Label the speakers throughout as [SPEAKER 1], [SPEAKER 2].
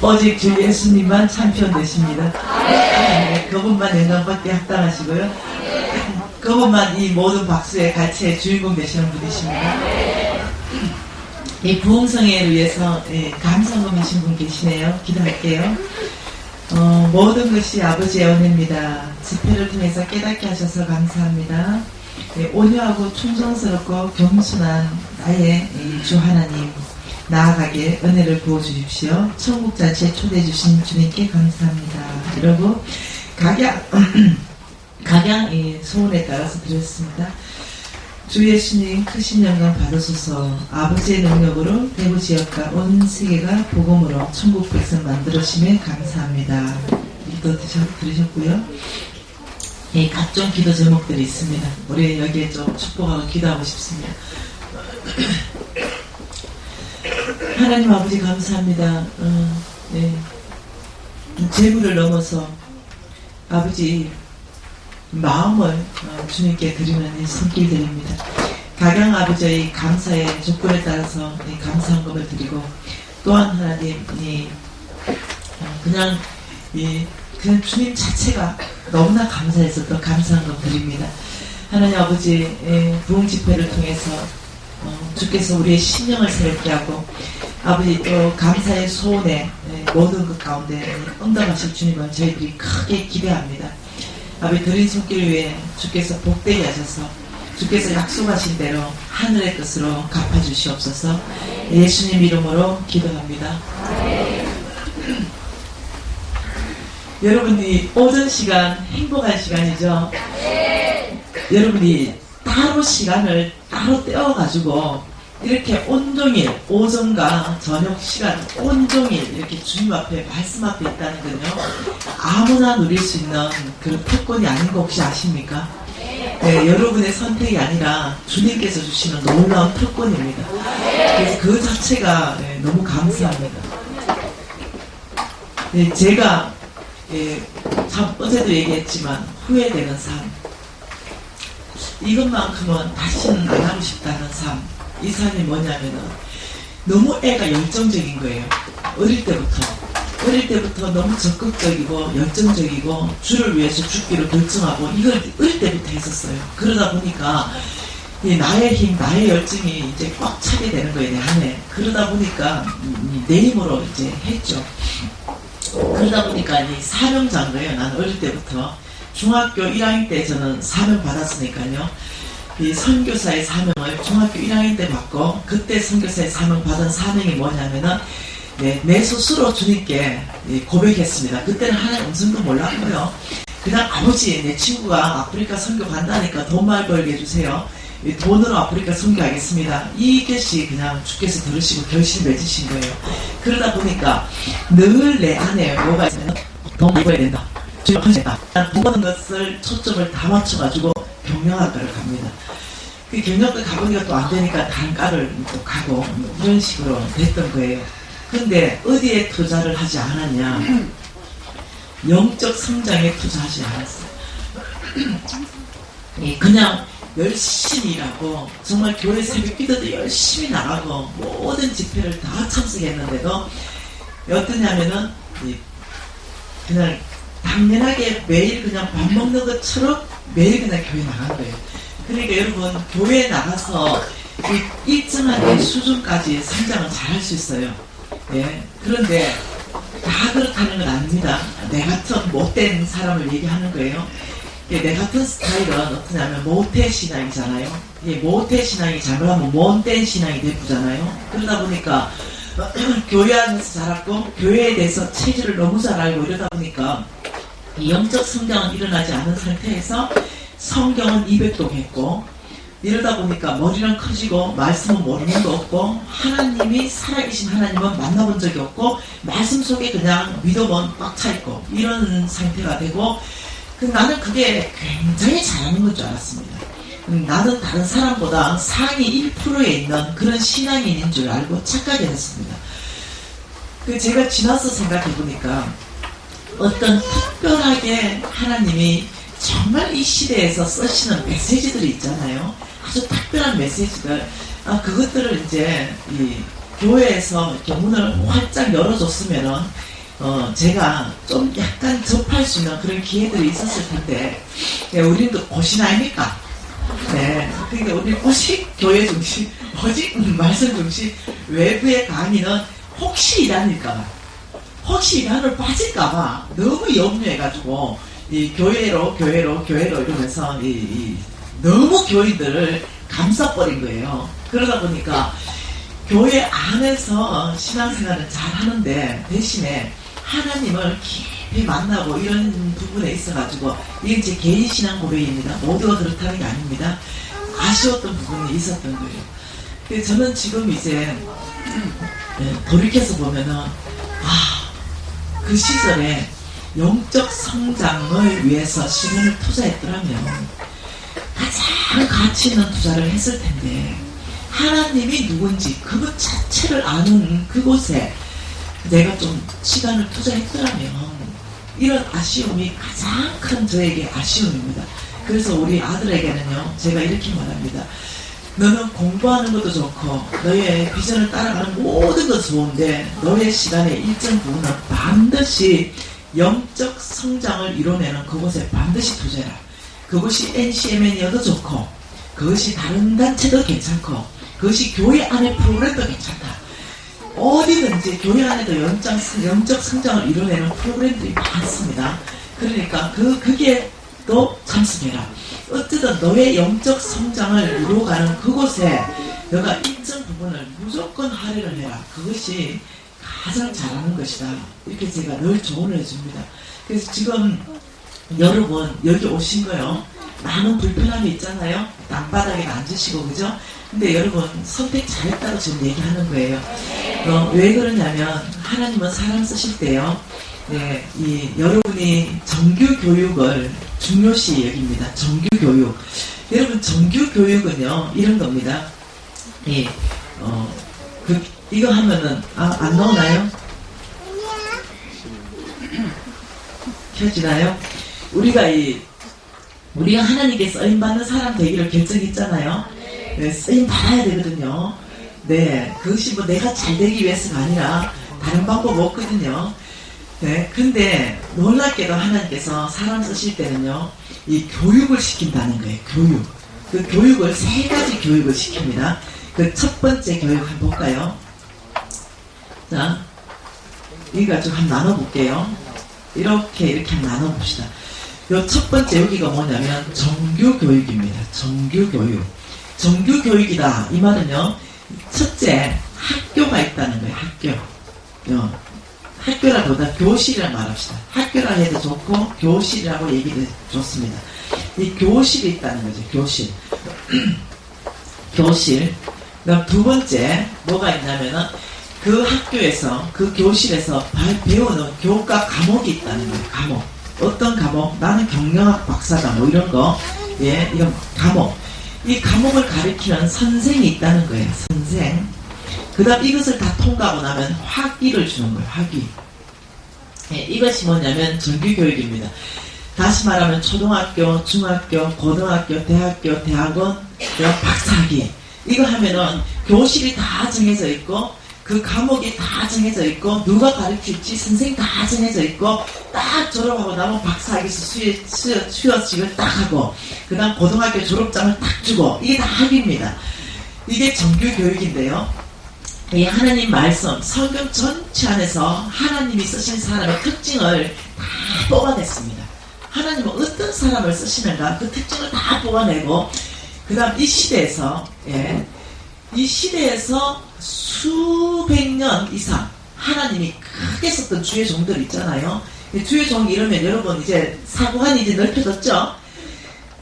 [SPEAKER 1] 오직 주 예수님만 참편 되십니다. 네, 그분만 영광받게 합당하시고요. 그분만 이 모든 박수의 가치의 주인공 되시는 분이십니다. 이 부흥성회를 위해서 감사금 하신 분 계시네요. 기도할게요. 모든 것이 아버지의 은혜입니다. 집회를 통해서 깨닫게 하셔서 감사합니다. 온유하고 충성스럽고 겸손한 나의 주 하나님 나아가게 은혜를 부어주십시오. 천국잔치에 초대해 주신 주님께 감사합니다. 이러고 각양 소원에 따라서 드렸습니다. 주 예수님 크신 영광 받으소서. 아버지의 능력으로 대구 지역과 온 세계가 복음으로 천국 백성 만들어심에 감사합니다. 기도 들으셨고요. 각종 기도 제목들이 있습니다. 우리 여기에 좀 축복하고 기도하고 싶습니다. 하나님 아버지 감사합니다. 재물을 넘어서 아버지 마음을 주님께 드리는 이 손길들입니다. 각양 아버지의 감사의 조건에 따라서 감사한금을 드리고 또한 하나님 그냥 주님 자체가 너무나 감사해서 또 감사한금 드립니다. 하나님 아버지 부흥 집회를 통해서 주께서 우리의 심령을 새롭게 하고 아버지 또 감사의 소원에 모든 것 가운데 응답하실 주님을 저희들이 크게 기대합니다. 아버지 드린 손길 위에 주께서 복되게 하셔서 주께서 약속하신 대로 하늘의 뜻으로 갚아주시옵소서. 예수님 이름으로 기도합니다. 여러분이 오전 시간 행복한 시간이죠. 여러분이 따로 시간을 따로 떼어가지고 이렇게 온종일 오전과 저녁 시간 온종일 이렇게 주님 앞에 말씀 앞에 있다는 건요 아무나 누릴 수 있는 그런 특권이 아닌 거 혹시 아십니까? 네, 여러분의 선택이 아니라 주님께서 주시는 놀라운 특권입니다. 그래서 그 자체가 너무 감사합니다. 제가 참 어제도 얘기했지만 후회되는 삶 이것만큼은 다시는 안 하고 싶다는 삶. 이 삶이 뭐냐면은 너무 애가 열정적인 거예요. 어릴 때부터 너무 적극적이고 열정적이고 주를 위해서 죽기로 결정하고 이걸 어릴 때부터 했었어요. 그러다 보니까 나의 힘, 나의 열정이 이제 꽉 차게 되는 거예요, 내 안에. 그러다 보니까 내 힘으로 이제 했죠. 그러다 보니까 이 사명자인 거예요. 나는 어릴 때부터. 중학교 1학년 때 저는 사명 받았으니까요. 이 선교사의 사명을 중학교 1학년 때 받고 그때 선교사의 사명 받은 사명이 뭐냐면은 내 스스로 주님께 고백했습니다. 그때는 하나님 음성도 몰랐고요. 그냥 아버지 내 친구가 아프리카 선교 간다니까 돈 많이 벌게 해주세요. 돈으로 아프리카 선교하겠습니다. 이것이 그냥 주께서 들으시고 결심 맺으신 거예요. 그러다 보니까 늘 내 안에 뭐가 있으면 돈 많이 벌어야 된다. 주님 하셨다. 모든 것을 초점을 다 맞춰가지고 경영학과를 갑니다. 그 경영학과 가보니까 또 안 되니까 다른 과를 또 가고 이런 식으로 됐던 거예요. 근데 어디에 투자를 하지 않았냐? 영적 성장에 투자하지 않았어요. 그냥 열심히 일하고 정말 교회 새벽 기도도 열심히 나가고 모든 집회를 다 참석했는데도 어떠냐면은 그냥 당연하게 매일 그냥 밥 먹는 것처럼 매일 그냥 교회 나간 거예요. 그러니까 여러분 교회에 나가서 일정한 수준까지 성장을 잘 할 수 있어요. 그런데 다 그렇다는 건 아닙니다. 내 같은 못된 사람을 얘기하는 거예요. 내 같은 스타일은 어떠냐면 모태신앙이잖아요. 모태신앙이 잘못하면 못된 신앙이 되잖아요. 그러다 보니까 교회 안에서 자랐고 교회에 대해서 체질을 너무 잘 알고 이러다 보니까 영적 성장은 일어나지 않은 상태에서 성경은 200도 했고 이러다 보니까 머리는 커지고 말씀은 모르는 거 없고 하나님이 살아계신 하나님은 만나본 적이 없고 말씀 속에 그냥 믿음은 꽉 차있고 이런 상태가 되고 나는 그게 굉장히 잘하는 건 줄 알았습니다. 나는 다른 사람보다 상위 1%에 있는 그런 신앙인인 줄 알고 착각이 됐습니다. 제가 지나서 생각해보니까 어떤 특별하게 하나님이 정말 이 시대에서 쓰시는 메시지들이 있잖아요. 아주 특별한 메시지들. 그것들을 이제 이 교회에서 이렇게 문을 활짝 열어줬으면은 제가 좀 약간 접할 수 있는 그런 기회들이 있었을 텐데, 네, 우리는 또 고신 아닙니까? 네. 그러니까 우리 오직 교회 중심, 오직 말씀 중심, 외부의 강의는 혹시 이라니까, 혹시 이란을 빠질까봐 너무 염려해가지고, 이 교회로 이러면서, 너무 교인들을 감싸버린 거예요. 그러다 보니까, 교회 안에서 신앙생활은 잘 하는데, 대신에 하나님을 깊이 만나고 이런 부분에 있어가지고, 이건 제 개인 신앙 고백입니다. 모두가 그렇다는 게 아닙니다. 아쉬웠던 부분이 있었던 거예요. 그래서 저는 지금 이제, 돌이켜서 보면은, 그 시절에 영적 성장을 위해서 시간을 투자했더라면 가장 가치 있는 투자를 했을 텐데, 하나님이 누군지 그것 자체를 아는 그곳에 내가 좀 시간을 투자했더라면, 이런 아쉬움이 가장 큰 저에게 아쉬움입니다. 그래서 우리 아들에게는요, 제가 이렇게 말합니다. 너는 공부하는 것도 좋고 너의 비전을 따라가는 모든 것도 좋은데, 너의 시간의 일정 부분은 반드시 영적 성장을 이뤄내는 그곳에 반드시 투자해라. 그것이 NCMN이어도 좋고, 그것이 다른 단체도 괜찮고, 그것이 교회 안의 프로그램도 괜찮다. 어디든지 교회 안에도 영적 성장을 이뤄내는 프로그램들이 많습니다. 그러니까 그게 또 참석해라. 어쨌든 너의 영적 성장을 이루어가는 그곳에 너가 일정 부분을 무조건 할애를 해라. 그것이 가장 잘하는 것이다. 이렇게 제가 늘 조언을 해줍니다. 그래서 지금 여러분 여기 오신 거요, 많은 불편함이 있잖아요. 땅바닥에 앉으시고, 그죠? 근데 여러분 선택 잘했다고 지금 얘기하는 거예요. 왜 그러냐면, 하나님은 사람 쓰실 때요, 네, 여러분이 정규 교육을 중요시 여깁니다. 정규 교육. 여러분, 정규 교육은요, 이런 겁니다. 이거 하면은, 안 나오나요? 켜지나요? 우리가 하나님께 쓰임받는 사람 되기를 결정했잖아요. 네, 쓰임 받아야 되거든요. 네, 그것이 뭐 내가 잘 되기 위해서가 아니라 다른 방법 없거든요. 네, 근데 놀랍게도 하나님께서 사람 쓰실 때는요, 이 교육을 시킨다는 거예요. 교육. 그 교육을 3가지 교육을 시킵니다. 그 첫 번째 교육 한번 볼까요? 자, 이거 좀 한번 나눠볼게요. 이렇게 한번 나눠봅시다. 요 첫 번째 여기가 뭐냐면 정규교육입니다. 정규교육. 정규교육이다. 이 말은요, 첫째, 학교가 있다는 거예요. 학교. 학교라보다 교실이라고 말합시다. 학교라 해도 좋고 교실이라고 얘기도 좋습니다. 이 교실이 있다는 거죠. 교실. 교실. 그다음 두 번째 뭐가 있냐면은, 그 학교에서, 그 교실에서 배우는 교과 과목이 있다는 거예요. 과목. 어떤 과목? 나는 경영학 박사다, 뭐 이런 거. 예, 이런 과목. 이 과목을 가르치는 선생이 있다는 거예요. 선생. 그 다음 이것을 다 통과하고 나면 학위를 주는 거예요. 학위. 예, 이것이 뭐냐면 정규교육입니다. 다시 말하면 초등학교, 중학교, 고등학교, 대학교, 대학원, 박사학위. 이거 하면은 교실이 다 정해져 있고, 그 과목이 다 정해져 있고, 누가 가르칠지 선생님 다 정해져 있고, 딱 졸업하고 나면 박사학위에서 수여식을 딱 하고, 그 다음 고등학교 졸업장을 딱 주고, 이게 다 학위입니다. 이게 정규교육인데요. 이 하나님 말씀, 성경 전체 안에서 하나님이 쓰신 사람의 특징을 다 뽑아냈습니다. 하나님은 어떤 사람을 쓰시는가, 그 특징을 다 뽑아내고, 그 다음 이 시대에서, 이 시대에서 수백 년 이상 하나님이 크게 썼던 주의 종들 있잖아요. 주의 종 이러면 여러분 이제 사고관이 이제 넓혀졌죠?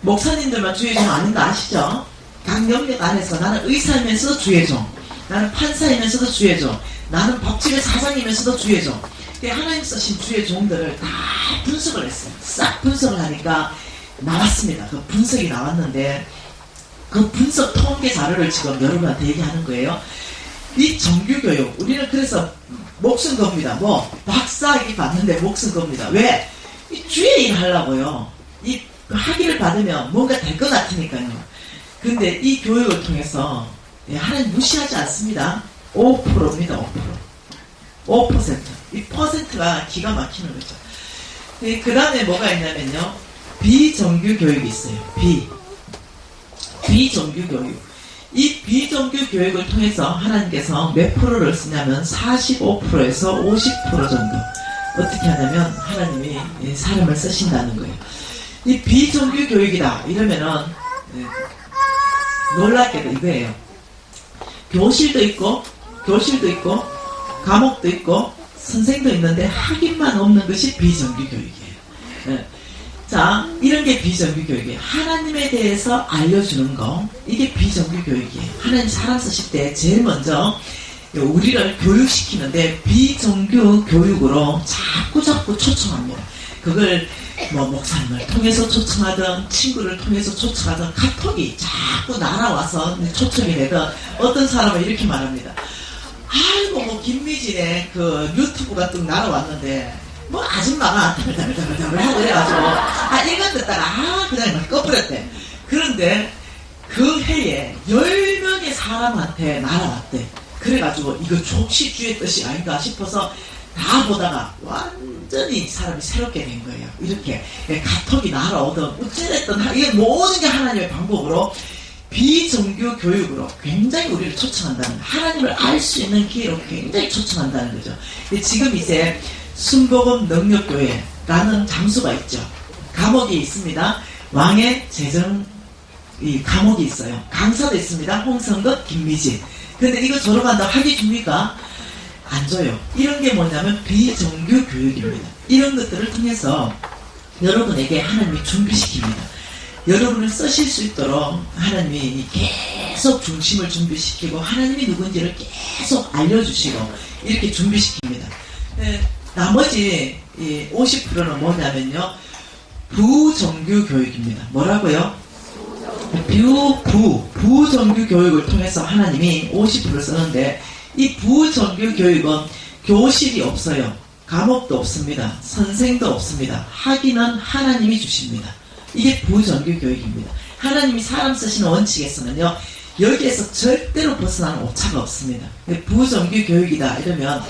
[SPEAKER 1] 목사님들만 주의 종 아닌 거 아시죠? 각 영역 안에서 나는 의사이면서도 주의 종, 나는 판사이면서도 주의 종, 나는 법칙의 사장이면서도 주의 종. 하나님 쓰신 주의 종들을 다 분석을 했어요. 싹 분석을 하니까 나왔습니다. 그 분석이 나왔는데, 그 분석 통계 자료를 지금 여러분한테 얘기하는 거예요. 이 정규교육, 우리는 그래서 목숨 겁니다. 뭐 박사학위 받는데 목숨 겁니다. 왜? 이 주의 일 하려고요. 이 학위를 받으면 뭔가 될 것 같으니까요. 근데 이 교육을 통해서 하나님 무시하지 않습니다. 5%입니다. 5%. 이 퍼센트가 기가 막히는 거죠. 그 다음에 뭐가 있냐면요. 비정규 교육이 있어요. 비정규 교육. 이 비정규 교육을 통해서 하나님께서 몇 프로를 쓰냐면 45%에서 50% 정도. 어떻게 하냐면 하나님이 사람을 쓰신다는 거예요. 이 비정규 교육이다 이러면은 놀랍게도 이거예요. 교실도 있고 과목도 있고 선생도 있는데 학인만 없는 것이 비정규 교육이에요. 자, 이런 게 비정규 교육이에요. 하나님에 대해서 알려주는 거, 이게 비정규 교육이에요. 하나님 사람 쓰실 때 제일 먼저 우리를 교육시키는데 비정규 교육으로 자꾸 초청합니다. 그걸 뭐 목사님을 통해서 초청하든 친구를 통해서 초청하든 카톡이 자꾸 날아와서 초청이 되든 어떤 사람은 이렇게 말합니다. 아이고 뭐 김미진의 그 유튜브가 뚝 날아왔는데 뭐 아줌마가 다글다글 하고 그래가지고 이건 듣다가 그냥 막 꺼버렸대. 그런데 그 해에 10명의 사람한테 날아왔대. 그래가지고 이거 족시주의 뜻이 아닌가 싶어서 다 보다가 완전히 사람이 새롭게 된 거예요. 이렇게 카톡이 날아오든 어찌됐든 이게 모든 게 하나님의 방법으로 비정규 교육으로 굉장히 우리를 초청한다는, 하나님을 알 수 있는 기회로 굉장히 초청한다는 거죠. 지금 이제 순복음 능력교회라는 장소가 있죠. 과목이 있습니다. 왕의 재정 이 과목이 있어요. 강사도 있습니다. 홍성급, 김미진. 근데 이거 졸업한다고 학위 줍니까? 안 줘요. 이런 게 뭐냐면 비정규 교육입니다. 이런 것들을 통해서 여러분에게 하나님이 준비시킵니다. 여러분을 쓰실 수 있도록 하나님이 계속 중심을 준비시키고 하나님이 누군지를 계속 알려주시고 이렇게 준비시킵니다. 나머지 50%는 뭐냐면요. 부정규 교육입니다. 뭐라고요? 부정규 교육을 통해서 하나님이 50%를 쓰는데 이 부정규 교육은 교실이 없어요. 과목도 없습니다. 선생도 없습니다. 학위는 하나님이 주십니다. 이게 부정규 교육입니다. 하나님이 사람 쓰시는 원칙에서는요. 여기에서 절대로 벗어나는 오차가 없습니다. 부정규 교육이다 이러면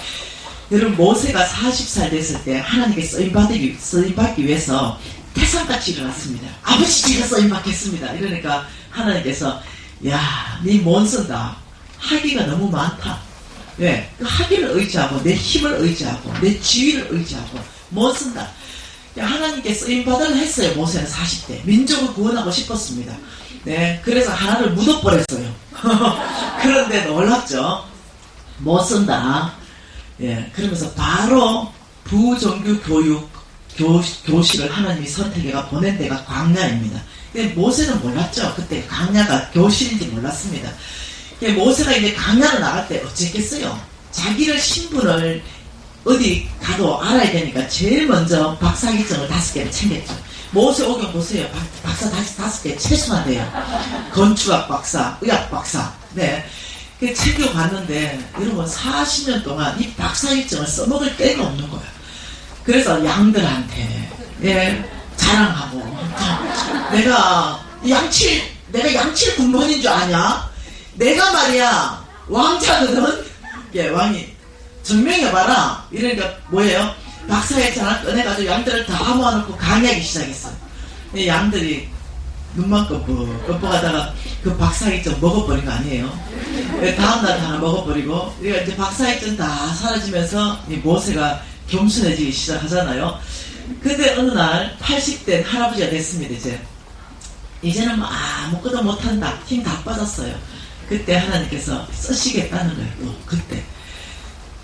[SPEAKER 1] 여러분 모세가 40살 됐을 때 하나님께 쓰임받기 위해서 태산같이 일어났습니다. 아버지 제가 쓰임받겠습니다. 이러니까 하나님께서 야, 니 못 쓴다. 학위가 너무 많다. 왜? 그 학위를 의지하고 내 힘을 의지하고 내 지위를 의지하고 못 쓴다. 하나님께 쓰임받으려 했어요. 모세는 40대. 민족을 구원하고 싶었습니다. 네, 그래서 하나를 묻어버렸어요. 그런데 놀랍죠? 못 쓴다. 예, 그러면서 바로 부정규 교실을 하나님이 선택해가 보낸 데가 광야입니다. 근데 모세는 몰랐죠. 그때 광야가 교실인지 몰랐습니다. 모세가 이제 광야로 나갈 때 어쨌겠어요? 자기를 신분을 어디 가도 알아야 되니까 제일 먼저 박사학위증을 5개를 챙겼죠. 모세 오경 보세요. 박사 5개 최소한데요. 건축학 박사, 의학 박사. 네. 챙겨갔는데 여러분 40년 동안 이 박사학위증을 써먹을 데가 없는 거예요. 그래서 양들한테 자랑하고 내가 양칠 군번인 줄 아냐? 내가 말이야 왕자거든. 왕이 증명해봐라. 이러니까 뭐예요? 박사학위증을 꺼내가지고 양들을 다 모아놓고 강의하기 시작했어요. 양들이 눈만 껌뻑하다가 그 박사학위증 먹어버린 거 아니에요? 다음날 다 먹어버리고 그러니까 이제 박사학위증 다 사라지면서 이 모세가 겸손해지기 시작하잖아요. 근데 어느 날 80대 할아버지가 됐습니다. 이제는 뭐 아무것도 못한다. 힘 다 빠졌어요. 그때 하나님께서 쓰시겠다는 거예요. 또 그때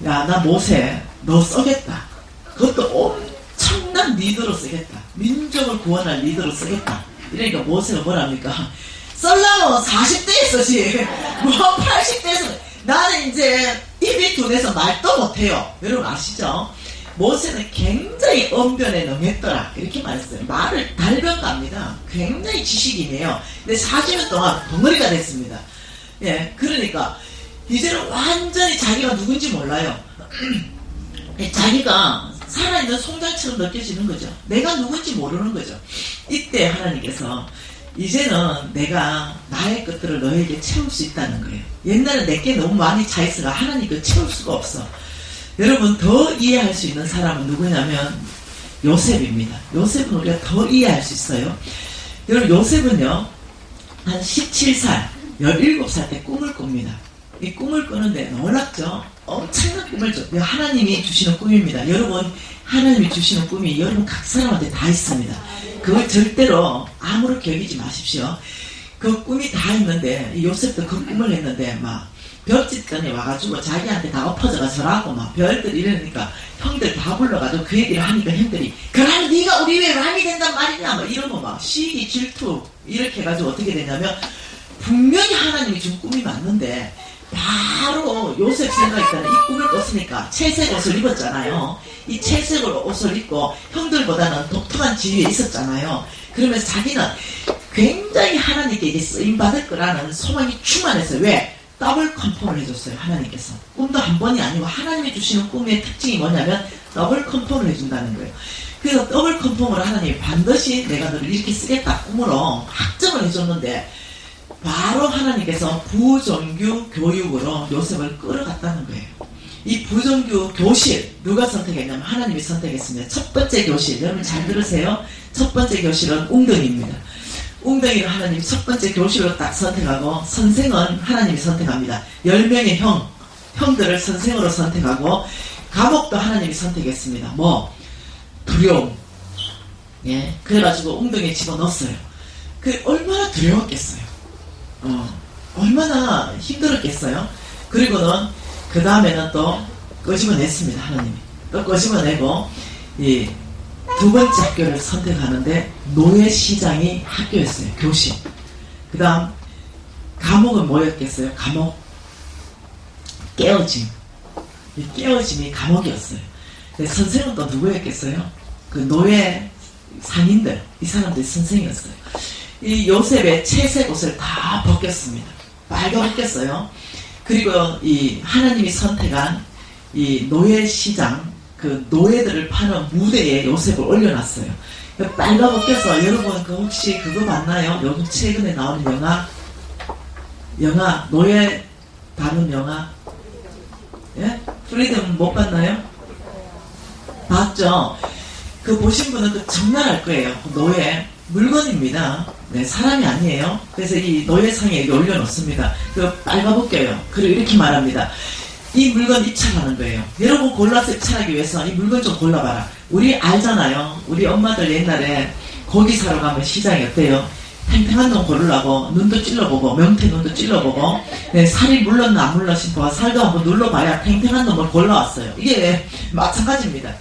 [SPEAKER 1] 야, 나 모세 너 쓰겠다. 그것도 엄청난 리더로 쓰겠다. 민족을 구원할 리더로 쓰겠다. 이러니까 모세가 뭐랍니까? 썰라고 40대에 쓰지 뭐 80대에서 나는 이제 입이 둔해서 말도 못해요. 여러분 아시죠? 모세는 굉장히 언변에 능했더라 이렇게 말했어요. 말을 달변갑니다. 굉장히 지식이네요. 근데 40년 동안 덩어리가 됐습니다. 예, 그러니까 이제는 완전히 자기가 누군지 몰라요. 자기가 살아있는 송장처럼 느껴지는 거죠. 내가 누군지 모르는 거죠. 이때 하나님께서 이제는 내가 나의 것들을 너에게 채울 수 있다는 거예요. 옛날에 내게 너무 많이 차있어가 하나님 그 채울 수가 없어. 여러분 더 이해할 수 있는 사람은 누구냐면 요셉입니다. 요셉은 우리가 더 이해할 수 있어요. 여러분 요셉은요 한 17살 17살 때 꿈을 꿉니다. 이 꿈을 꾸는데 놀랍죠. 엄청난 꿈을 줘. 하나님이 주시는 꿈입니다. 여러분 하나님이 주시는 꿈이 여러분 각 사람한테 다 있습니다. 그걸 절대로 아무렇게 여기지 마십시오. 그 꿈이 다 있는데 요셉도 그 꿈을 했는데 막 벽짓전에 와가지고 자기한테 다 엎어져가 절하고 막 별들 이러니까 형들 다 불러가지고 그 얘기를 하니까 형들이 그럼 네가 우리 왜 왕이 된단 말이냐 막 이러고 막 시기 질투 이렇게 해가지고 어떻게 되냐면 분명히 하나님이 준 꿈이 맞는데 바로 요셉 생각이 때는 이 꿈을 꿨으니까 채색 옷을 입었잖아요. 이 채색 옷을 입고 형들보다는 독특한 지위에 있었잖아요. 그러면서 자기는 굉장히 하나님께 이제 쓰임받을 거라는 소망이 충만했어요. 왜? 더블 컨펌을 해줬어요. 하나님께서. 꿈도 한 번이 아니고 하나님이 주시는 꿈의 특징이 뭐냐면 더블 컨펌을 해준다는 거예요. 그래서 더블 컨펌으로 하나님이 반드시 내가 너를 이렇게 쓰겠다 꿈으로 확정을 해줬는데 바로 하나님께서 부정규 교육으로 요셉을 끌어갔다는 거예요. 이 부정규 교실 누가 선택했냐면 하나님이 선택했습니다. 첫 번째 교실 여러분 잘 들으세요. 첫 번째 교실은 웅덩이입니다. 웅덩이를 하나님이 첫 번째 교실로 딱 선택하고 선생은 하나님이 선택합니다. 10명의 형들을 선생으로 선택하고 감옥도 하나님이 선택했습니다. 뭐 두려움. 예, 그래가지고 웅덩이에 집어넣었어요. 그 얼마나 두려웠겠어요. 얼마나 힘들었겠어요. 그리고는 그 다음에는 또 끄집어냈습니다. 하나님이 또 끄집어내고 이 두 번째 학교를 선택하는데 노예시장이 학교였어요. 교실. 그 다음 감옥은 뭐였겠어요? 감옥 깨어짐. 이 깨어짐이 감옥이었어요. 선생은 또 누구였겠어요? 그 노예 상인들 이 사람들이 선생이었어요. 이 요셉의 채색 옷을 다 벗겼습니다. 빨개벗겼어요. 그리고 이 하나님이 선택한 이 노예시장 그 노예들을 파는 무대에 요셉을 올려놨어요. 빨가벗겨서 여러분 그 혹시 그거 봤나요? 요즘 최근에 나오는 영화 노예 다룬 영화 예? 프리덤 못 봤나요? 봤죠? 그 보신 분은 그 정말 알 거예요. 노예 물건입니다. 네, 사람이 아니에요. 그래서 이 노예상에 여기 올려놓습니다. 그 빨가벗겨요. 그리고 이렇게 말합니다. 이 물건 입찰하는 거예요. 여러분 골라서 입찰하기 위해서 이 물건 좀 골라봐라. 우리 알잖아요. 우리 엄마들 옛날에 고기 사러 가면 시장이 어때요? 탱탱한 놈 고르려고 눈도 찔러보고 명태 눈도 찔러보고 네, 살이 물렀나 안 물렀나 싶어 살도 한번 눌러봐야 탱탱한 놈을 골라왔어요. 이게 마찬가지입니다.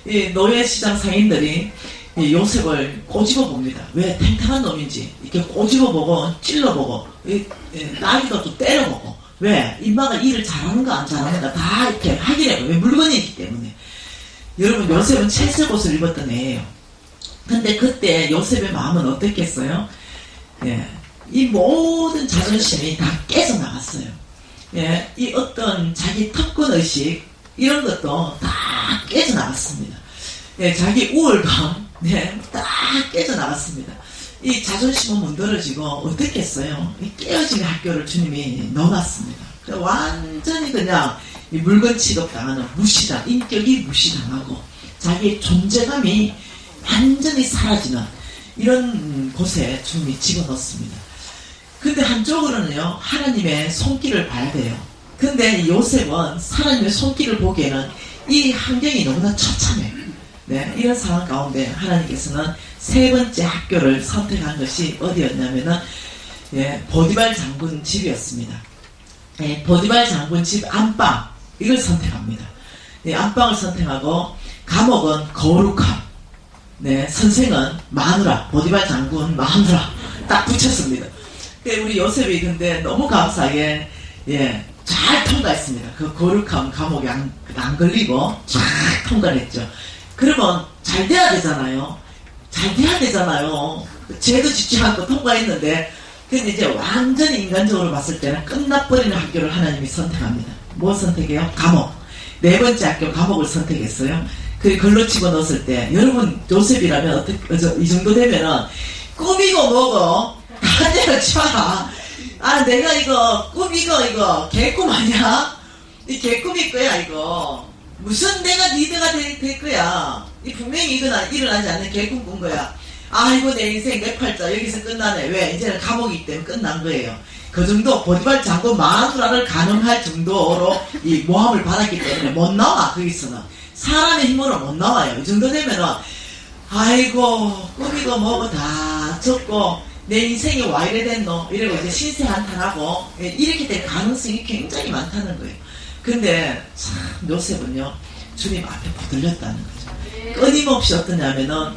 [SPEAKER 1] 이 노예시장 상인들이 이 요셉을 꼬집어 봅니다. 왜 탱탱한 놈인지 이렇게 꼬집어 보고 찔러보고 나이도 또 때려보고 왜? 인마가 일을 잘하는가 안 잘하는가 다 이렇게 확인해봐요. 왜? 물건이기 때문에. 여러분 요셉은 채색 옷을 입었던 애예요. 근데 그때 요셉의 마음은 어땠겠어요? 예, 이 모든 자존심이 다 깨져나갔어요. 예, 이 어떤 자기 특권의식 이런 것도 다 깨져나갔습니다. 예, 자기 우월감 네, 다 깨져나갔습니다. 이 자존심은 문드러지고 어떻겠어요? 이 깨어진 학교를 주님이 넣어놨습니다. 완전히 그냥 이 물건 취급당하는 무시당, 인격이 무시당하고 자기의 존재감이 완전히 사라지는 이런 곳에 주님이 집어넣습니다. 근데 한쪽으로는요 하나님의 손길을 봐야 돼요. 근데 요셉은 하나님의 손길을 보기에는 이 환경이 너무나 처참해요. 네, 이런 상황 가운데 하나님께서는 세 번째 학교를 선택한 것이 어디였냐면은 예, 보디발 장군 집이었습니다. 예, 보디발 장군 집 안방 이걸 선택합니다. 예, 안방을 선택하고 감옥은 거룩함, 네, 선생은 마누라, 보디발 장군 마누라 딱 붙였습니다. 우리 요셉이 근데 너무 감사하게 예, 잘 통과했습니다. 그 거룩함 감옥에 안 걸리고 잘 통과했죠. 그러면 잘 돼야 되잖아요. 잘 돼야 되잖아요. 죄도 짓지 않고 통과했는데 근데 이제 완전히 인간적으로 봤을 때는 끝나버리는 학교를 하나님이 선택합니다. 뭐 선택해요? 감옥. 네 번째 학교 감옥을 선택했어요. 그 글로 집어넣었을 때 여러분 요셉이라면 어떻게 이 정도 되면은 꿈이고 뭐고 다 내려쳐. 아 내가 이거 꿈 이거 개꿈 아니야? 이 개꿈일 거야 이거. 무슨 내가 리더가 될 거야. 이 분명히 일어나지 않는 개꿈 꾼 거야. 아이고 내 인생 내 팔자 여기서 끝나네. 왜? 이제는 감옥이기 때문에 끝난 거예요. 그 정도 보디발 장군 마누라를 가늠할 정도로 이 모함을 받았기 때문에 못 나와. 거기서는 사람의 힘으로 못 나와요. 이 정도 되면은 아이고 꿈이고 뭐고 다 졌고 내 인생이 와 이래 됐노 이러고 이제 신세 한탄하고 이렇게 될 가능성이 굉장히 많다는 거예요. 근데 참 요셉은요 주님 앞에 붙들렸다는 거죠. 끊임없이 어떠냐면은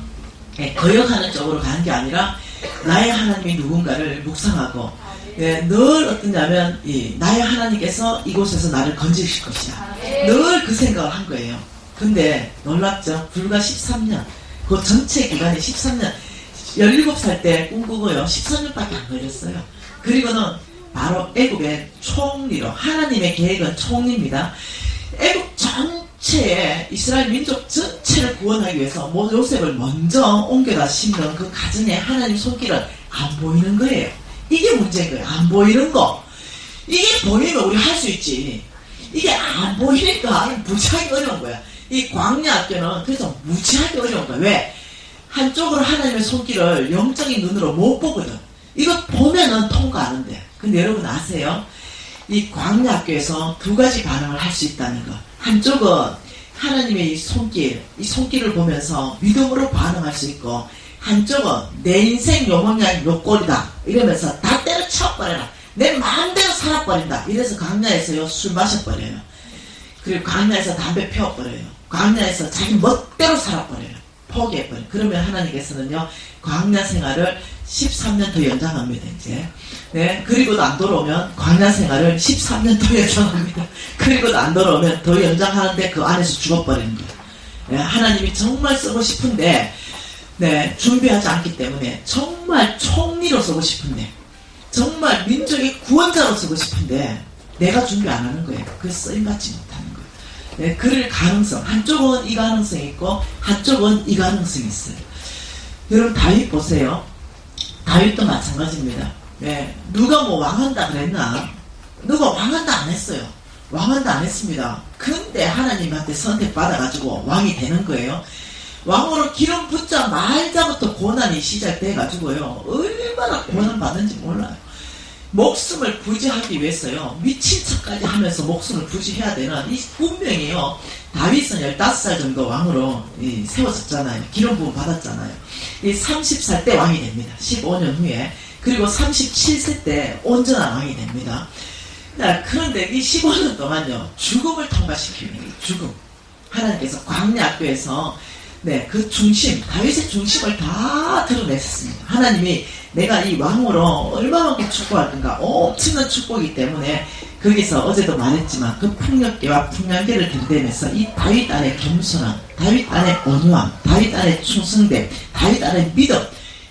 [SPEAKER 1] 거역하는 쪽으로 가는 게 아니라 나의 하나님이 누군가를 묵상하고 늘 어떠냐면 나의 하나님께서 이곳에서 나를 건지실 것이다. 늘 그 생각을 한 거예요. 근데 놀랍죠? 불과 13년 그 전체 기간이 13년 17살 때 꿈꾸고요 13년밖에 안 걸렸어요. 그리고는 바로 애굽의 총리로 하나님의 계획은 총리입니다. 애굽 전체에 이스라엘 민족 전체를 구원하기 위해서 요셉을 먼저 옮겨다 심는 그 가정에 하나님 손길은 안 보이는 거예요. 이게 문제인 거예요. 안 보이는 거. 이게 보이면 우리 할 수 있지. 이게 안 보이니까 무지하게 어려운 거야. 이 광야 학교는 그래서 무지하게 어려운 거야. 왜? 한쪽으로 하나님의 손길을 영적인 눈으로 못 보거든. 이거 보면은 통과하는데. 근데 여러분 아세요? 이 광야 학교에서 두 가지 반응을 할 수 있다는 거. 한쪽은 하나님의 이 손길을 보면서 믿음으로 반응할 수 있고, 한쪽은 내 인생 요 모양 요 꼴이다 이러면서 다 때려쳐버려라. 내 마음대로 살아버린다. 이래서 광야에서요 술 마셔버려요. 그리고 광야에서 담배 피워버려요. 광야에서 자기 멋대로 살아버려요. 포기해버려요. 그러면 하나님께서는요 광야 생활을 13년 더 연장합니다. 이제 그리고도 안 돌아오면 광야 생활을 13년 더 연장합니다. 그리고도 안 돌아오면 더 연장하는데 그 안에서 죽어버리는 거예요. 하나님이 정말 쓰고 싶은데 준비하지 않기 때문에 정말 총리로 쓰고 싶은데 정말 민족의 구원자로 쓰고 싶은데 내가 준비 안 하는 거예요. 그래서 쓰임받지 못하는 거예요. 그럴 가능성 한쪽은 이 가능성이 있고 한쪽은 이 가능성이 있어요. 여러분 다윗 보세요. 다윗도 마찬가지입니다. 누가 뭐 왕한다 그랬나? 누가 왕한다 안 했어요. 왕한다 안 했습니다. 근데 하나님한테 선택받아가지고 왕이 되는 거예요. 왕으로 기름 붓자마자부터 고난이 시작돼가지고요. 얼마나 고난 받는지 몰라요. 목숨을 부지하기 위해서요. 미친 척까지 하면서 목숨을 부지해야 되는 이 운명이에요. 다윗은 15살 정도 왕으로 세워졌잖아요. 기름 부음 받았잖아요. 30살 때 왕이 됩니다. 15년 후에. 그리고 37세 때 온전한 왕이 됩니다. 그런데 이 15년 동안요. 죽음을 통과시키는 거예요. 죽음. 하나님께서 광야 학교에서 그 중심, 다윗의 중심을 다 드러냈습니다. 하나님이 내가 이 왕으로 얼마만큼 축복할 건가 엄청난 축복이기 때문에 거기서 어제도 말했지만 그 풍력계와 풍량계를 들이대면서 이 다윗 안에 겸손함, 다윗 안에 온유함, 다윗 안에 충성됨, 다윗 안에 믿음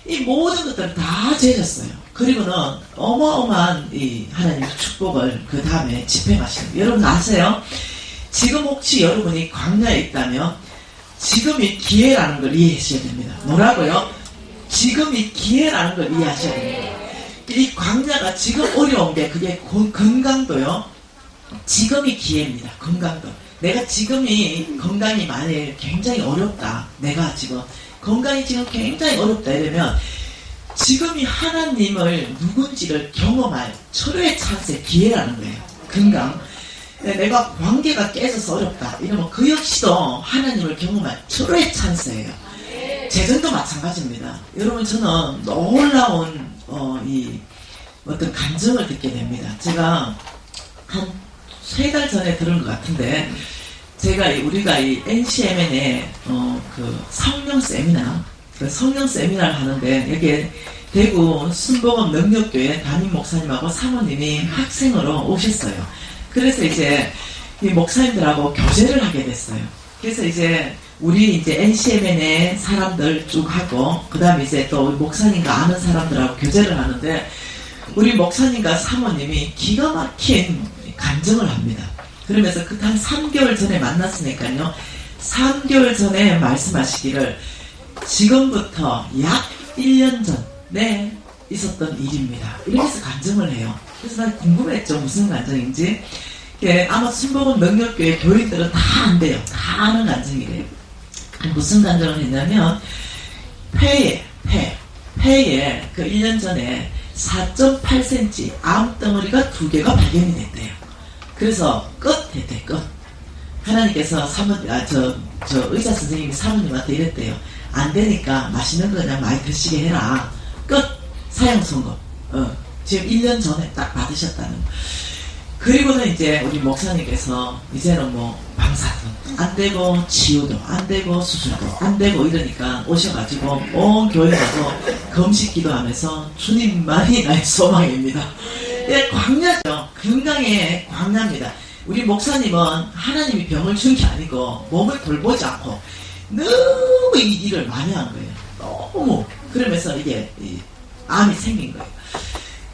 [SPEAKER 1] 이 모든 것들을 다 재졌어요. 그리고는 어마어마한 이 하나님의 축복을 그 다음에 집행하시는 여러분 아세요? 지금 혹시 여러분이 광야에 있다면 지금이 기회라는 걸 이해하셔야 됩니다. 뭐라고요? 지금이 기회라는 걸 이해하셔야 됩니다. 이 광야가 지금 어려운 게 그게 건강도요. 지금이 기회입니다. 건강도. 내가 지금이 건강이 만일 굉장히 어렵다. 내가 지금 건강이 지금 굉장히 어렵다 이러면 지금이 하나님을 누군지를 경험할 철회의 찬스의 기회라는 거예요. 건강. 내가 관계가 깨져서 어렵다 이러면 그 역시도 하나님을 경험할 철회의 찬스예요. 재정도 마찬가지입니다. 여러분 저는 놀라운 이 어떤 감정을 듣게 됩니다. 제가 한 3달 전에 들은 것 같은데 우리가 이 NCMN에 그 성령 세미나 성령 세미나를 하는데 여기 대구 순복음 능력교회 담임 목사님하고 사모님이 학생으로 오셨어요. 그래서 이제 이 목사님들하고 교제를 하게 됐어요. 그래서 이제 우리 이제 NCMN의 사람들 쭉 하고 그 다음에 이제 또 목사님과 아는 사람들하고 교제를 하는데 우리 목사님과 사모님이 기가 막힌 간증을 합니다. 그러면서 그때 한 3개월 전에 만났으니까요. 3개월 전에 말씀하시기를 지금부터 약 1년 전에 있었던 일입니다. 이렇게 해서 간증을 해요. 그래서 난 궁금했죠. 무슨 간증인지. 아마 순복음 능력교회 교인들은 다 안 돼요. 다 아는 간증이래요. 무슨 간증을 했냐면, 폐에 그 1년 전에 4.8cm 암덩어리가 2개가 발견이 됐대요. 그래서 됐대, 끝. 하나님께서 저 의사 선생님이 사모님한테 이랬대요. 안 되니까 맛있는 거 그냥 많이 드시게 해라. 끝. 사형 선고. 지금 1년 전에 딱 받으셨다는 거. 그리고는 이제 우리 목사님께서 이제는 뭐 방사도 안 되고 치유도 안 되고 수술도 안 되고 이러니까 오셔가지고 온 교회가도 금식 기도하면서 주님만이 나의 소망입니다. 예, 광야죠. 건강의 광야입니다. 우리 목사님은 하나님이 병을 준 게 아니고 몸을 돌보지 않고 너무 이 일을 많이 한 거예요. 너무. 그러면서 이게 암이 생긴 거예요.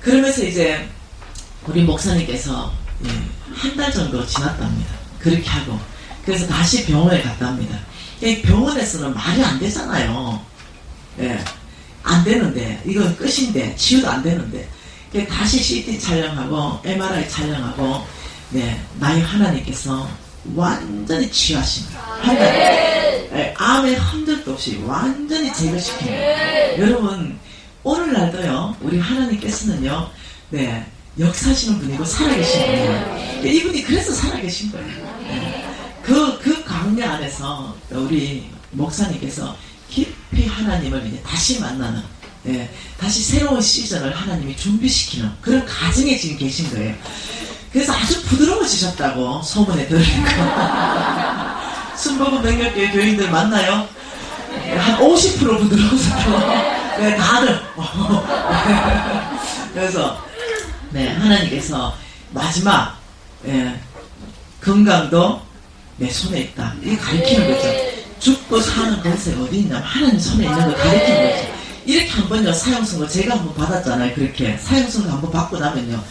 [SPEAKER 1] 그러면서 이제 우리 목사님께서 한 달 정도 지났답니다. 그렇게 하고 그래서 다시 병원에 갔답니다. 병원에서는 말이 안 되잖아요. 예, 안 되는데 이건 끝인데 치유도 안 되는데 다시 CT 촬영하고 MRI 촬영하고 나의 하나님께서 완전히 치유하신 거예요. 암의 흔적도 없이 완전히 제거시킨 거예요. 여러분 오늘날도요 우리 하나님께서는요 역사하시는 분이고 살아계신 분이에요. 이분이 그래서 살아계신 거예요. 그 광야 안에서 우리 목사님께서 깊이 하나님을 이제 다시 만나는 다시 새로운 시즌을 하나님이 준비시키는 그런 가정에 지금 계신 거예요. 그래서 아주 부드러워지셨다고 소문에 들으니까 순복음 능력교회 교인들 만나요? 한 50% 부드러워졌다고. 다들 그래서 하나님께서 마지막 건강도 내 손에 있다. 이게 가리키는 거죠. 죽고 사는 것에 어디 있냐면 하나님 손에 있는 걸 가리키는 거죠. 이렇게 한번요 사형선고 제가 한번 받았잖아요. 그렇게 사형선고 한번 받고 나면요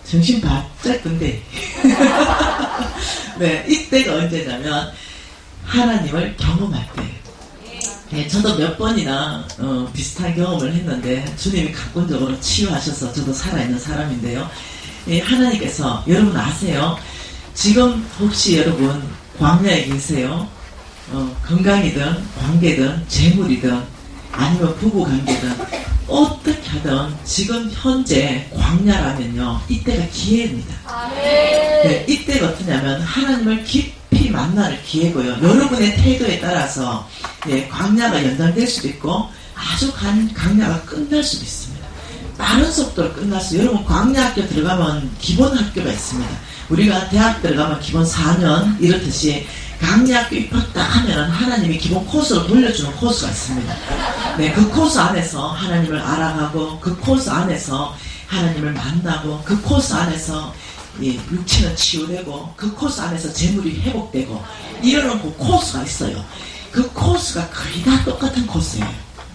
[SPEAKER 1] 정신 바짝 든대. 이때가 언제냐면 하나님을 경험할 때. 저도 몇 번이나 비슷한 경험을 했는데 주님이 가꾼적으로 치유하셔서 저도 살아있는 사람인데요. 하나님께서 여러분 아세요? 지금 혹시 여러분 광야에 계세요? 건강이든 관계든 재물이든 아니면 부부관계든 어떻게 하든 지금 현재 광야라면요 이때가 기회입니다. 이때가 어떠냐면 하나님을 깊이 만날 기회고요. 여러분의 태도에 따라서 광야가 연장될 수도 있고 아주 광야가 끝날 수도 있습니다. 빠른 속도로 끝날 수. 여러분 광야학교 들어가면 기본 학교가 있습니다. 우리가 대학 들어가면 기본 4년 이렇듯이 광야학교 입학 딱 하면 하나님이 기본 코스로 돌려주는 코스가 있습니다. 그 코스 안에서 하나님을 알아가고 그 코스 안에서 하나님을 만나고 그 코스 안에서 육체는 치유되고 그 코스 안에서 재물이 회복되고 이러는 그 코스가 있어요. 그 코스가 거의 다 똑같은 코스예요.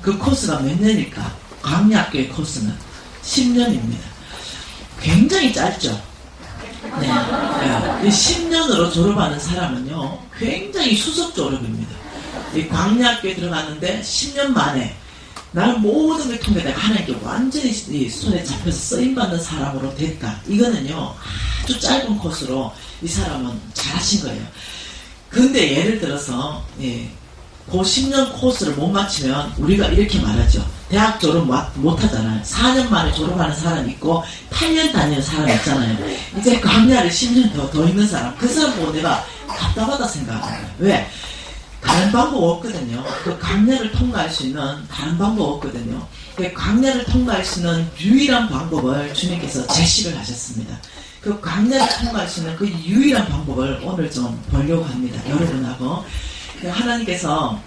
[SPEAKER 1] 그 코스가 몇 년일까? 광야학교의 코스는 10년입니다. 굉장히 짧죠. 10년으로 졸업하는 사람은요 굉장히 수석 졸업입니다. 이 광야학교에 들어갔는데 10년 만에 나는 모든 걸 통해 내가 하나님께 완전히 손에 잡혀서 쓰임받는 사람으로 됐다. 이거는요 아주 짧은 코스로 이 사람은 잘하신 거예요. 근데 예를 들어서 그 10년 코스를 못 마치면 우리가 이렇게 말하죠. 대학 졸업 못 하잖아요. 4년 만에 졸업하는 사람 있고 8년 다니는 사람 있잖아요. 이제 광야를 10년 더 있는 사람, 그 사람 보고 내가 답답하다 생각해요. 왜? 다른 방법 없거든요. 그 광야를 통과할 수 있는 다른 방법 없거든요. 그 광야를 통과할 수 있는 유일한 방법을 주님께서 제시를 하셨습니다. 그 광야를 통과할 수 있는 그 유일한 방법을 오늘 좀 보려고 합니다. 여러분하고. 하나님께서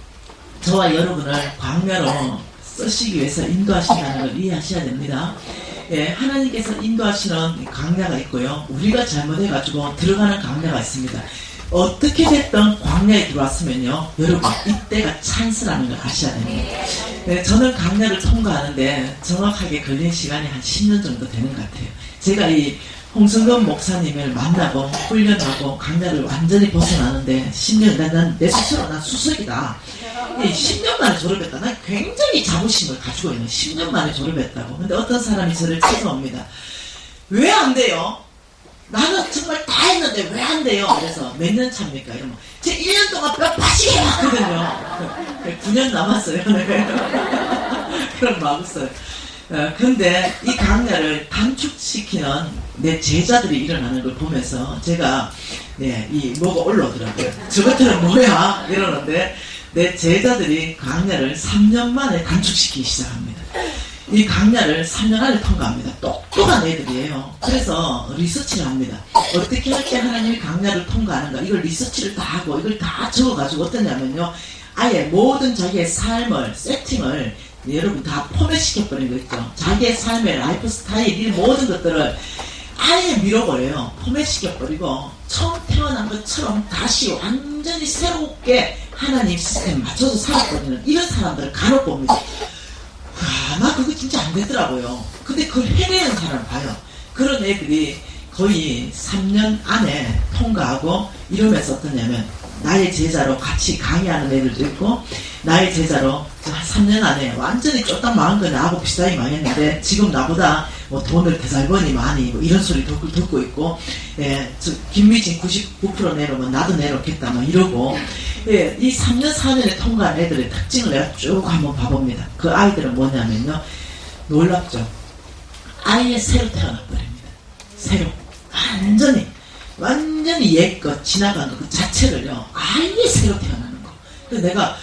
[SPEAKER 1] 저와 여러분을 광야로 쓰시기 위해서 인도하신다는 걸 이해하셔야 됩니다. 하나님께서 인도하시는 광야가 있고요. 우리가 잘못해가지고 들어가는 광야가 있습니다. 어떻게 됐든 광야에 들어왔으면요. 여러분 이때가 찬스라는 걸 아셔야 됩니다. 저는 광야를 통과하는데 정확하게 걸린 시간이 한 10년 정도 되는 것 같아요. 제가 이 홍성근 목사님을 만나고 훈련하고 광야를 완전히 벗어나는데 10년, 내 스스로 난 수석이다. 10년 만에 졸업했다. 난 굉장히 자부심을 가지고 있는 10년 만에 졸업했다고. 근데 어떤 사람이 저를 찾아옵니다. 왜 안 돼요? 나는 정말 다 했는데 왜 안 돼요? 그래서 몇 년 차입니까? 이러면 제 1년 동안 몇 번씩 해봤거든요. 9년 남았어요. 그럼 막았어요. 근데 이 강야를 단축시키는 내 제자들이 일어나는 걸 보면서 제가 이 뭐가 올라오더라고요. 저것들은 뭐야? 이러는데 내 제자들이 강야를 3년 만에 단축시키기 시작합니다. 이 강야를 3년 안에 통과합니다. 똑똑한 애들이에요. 그래서 리서치를 합니다. 어떻게 할 때 하나님이 강야를 통과하는가, 이걸 리서치를 다 하고 이걸 다 적어가지고 어떠냐면요, 아예 모든 자기의 삶을 세팅을 여러분 다 포맷시켜버린 거 있죠. 자기의 삶의 라이프 스타일, 이 모든 것들을 아예 밀어버려요. 포맷시켜버리고 처음 태어난 것처럼 다시 완전히 새롭게 하나님 시스템에 맞춰서 살아버리는 이런 사람들을 간혹 봅니다. 나 그거 진짜 안 되더라고요. 근데 그걸 해내는 사람을 봐요. 그런 애들이 거의 3년 안에 통과하고 이러면서 어떠냐면, 나의 제자로 같이 강의하는 애들도 있고, 나의 제자로 한 3년 안에 완전히 쫓딱 망한 거 나하고 비슷하게 망했는데 지금 나보다 뭐 돈을 더 잘 버니 많이 뭐 이런 소리 듣고 있고, 김미진 99% 내놓으면 나도 내놓겠다 뭐 이러고, 이 3년 4년에 통과한 애들의 특징을 내가 쭉 한번 봐봅니다. 그 아이들은 뭐냐면요, 놀랍죠. 아예 새로 태어나버립니다. 새로 완전히 옛것 지나간 것 그 자체를요 아예 새로 태어나는 거. 그래서 내가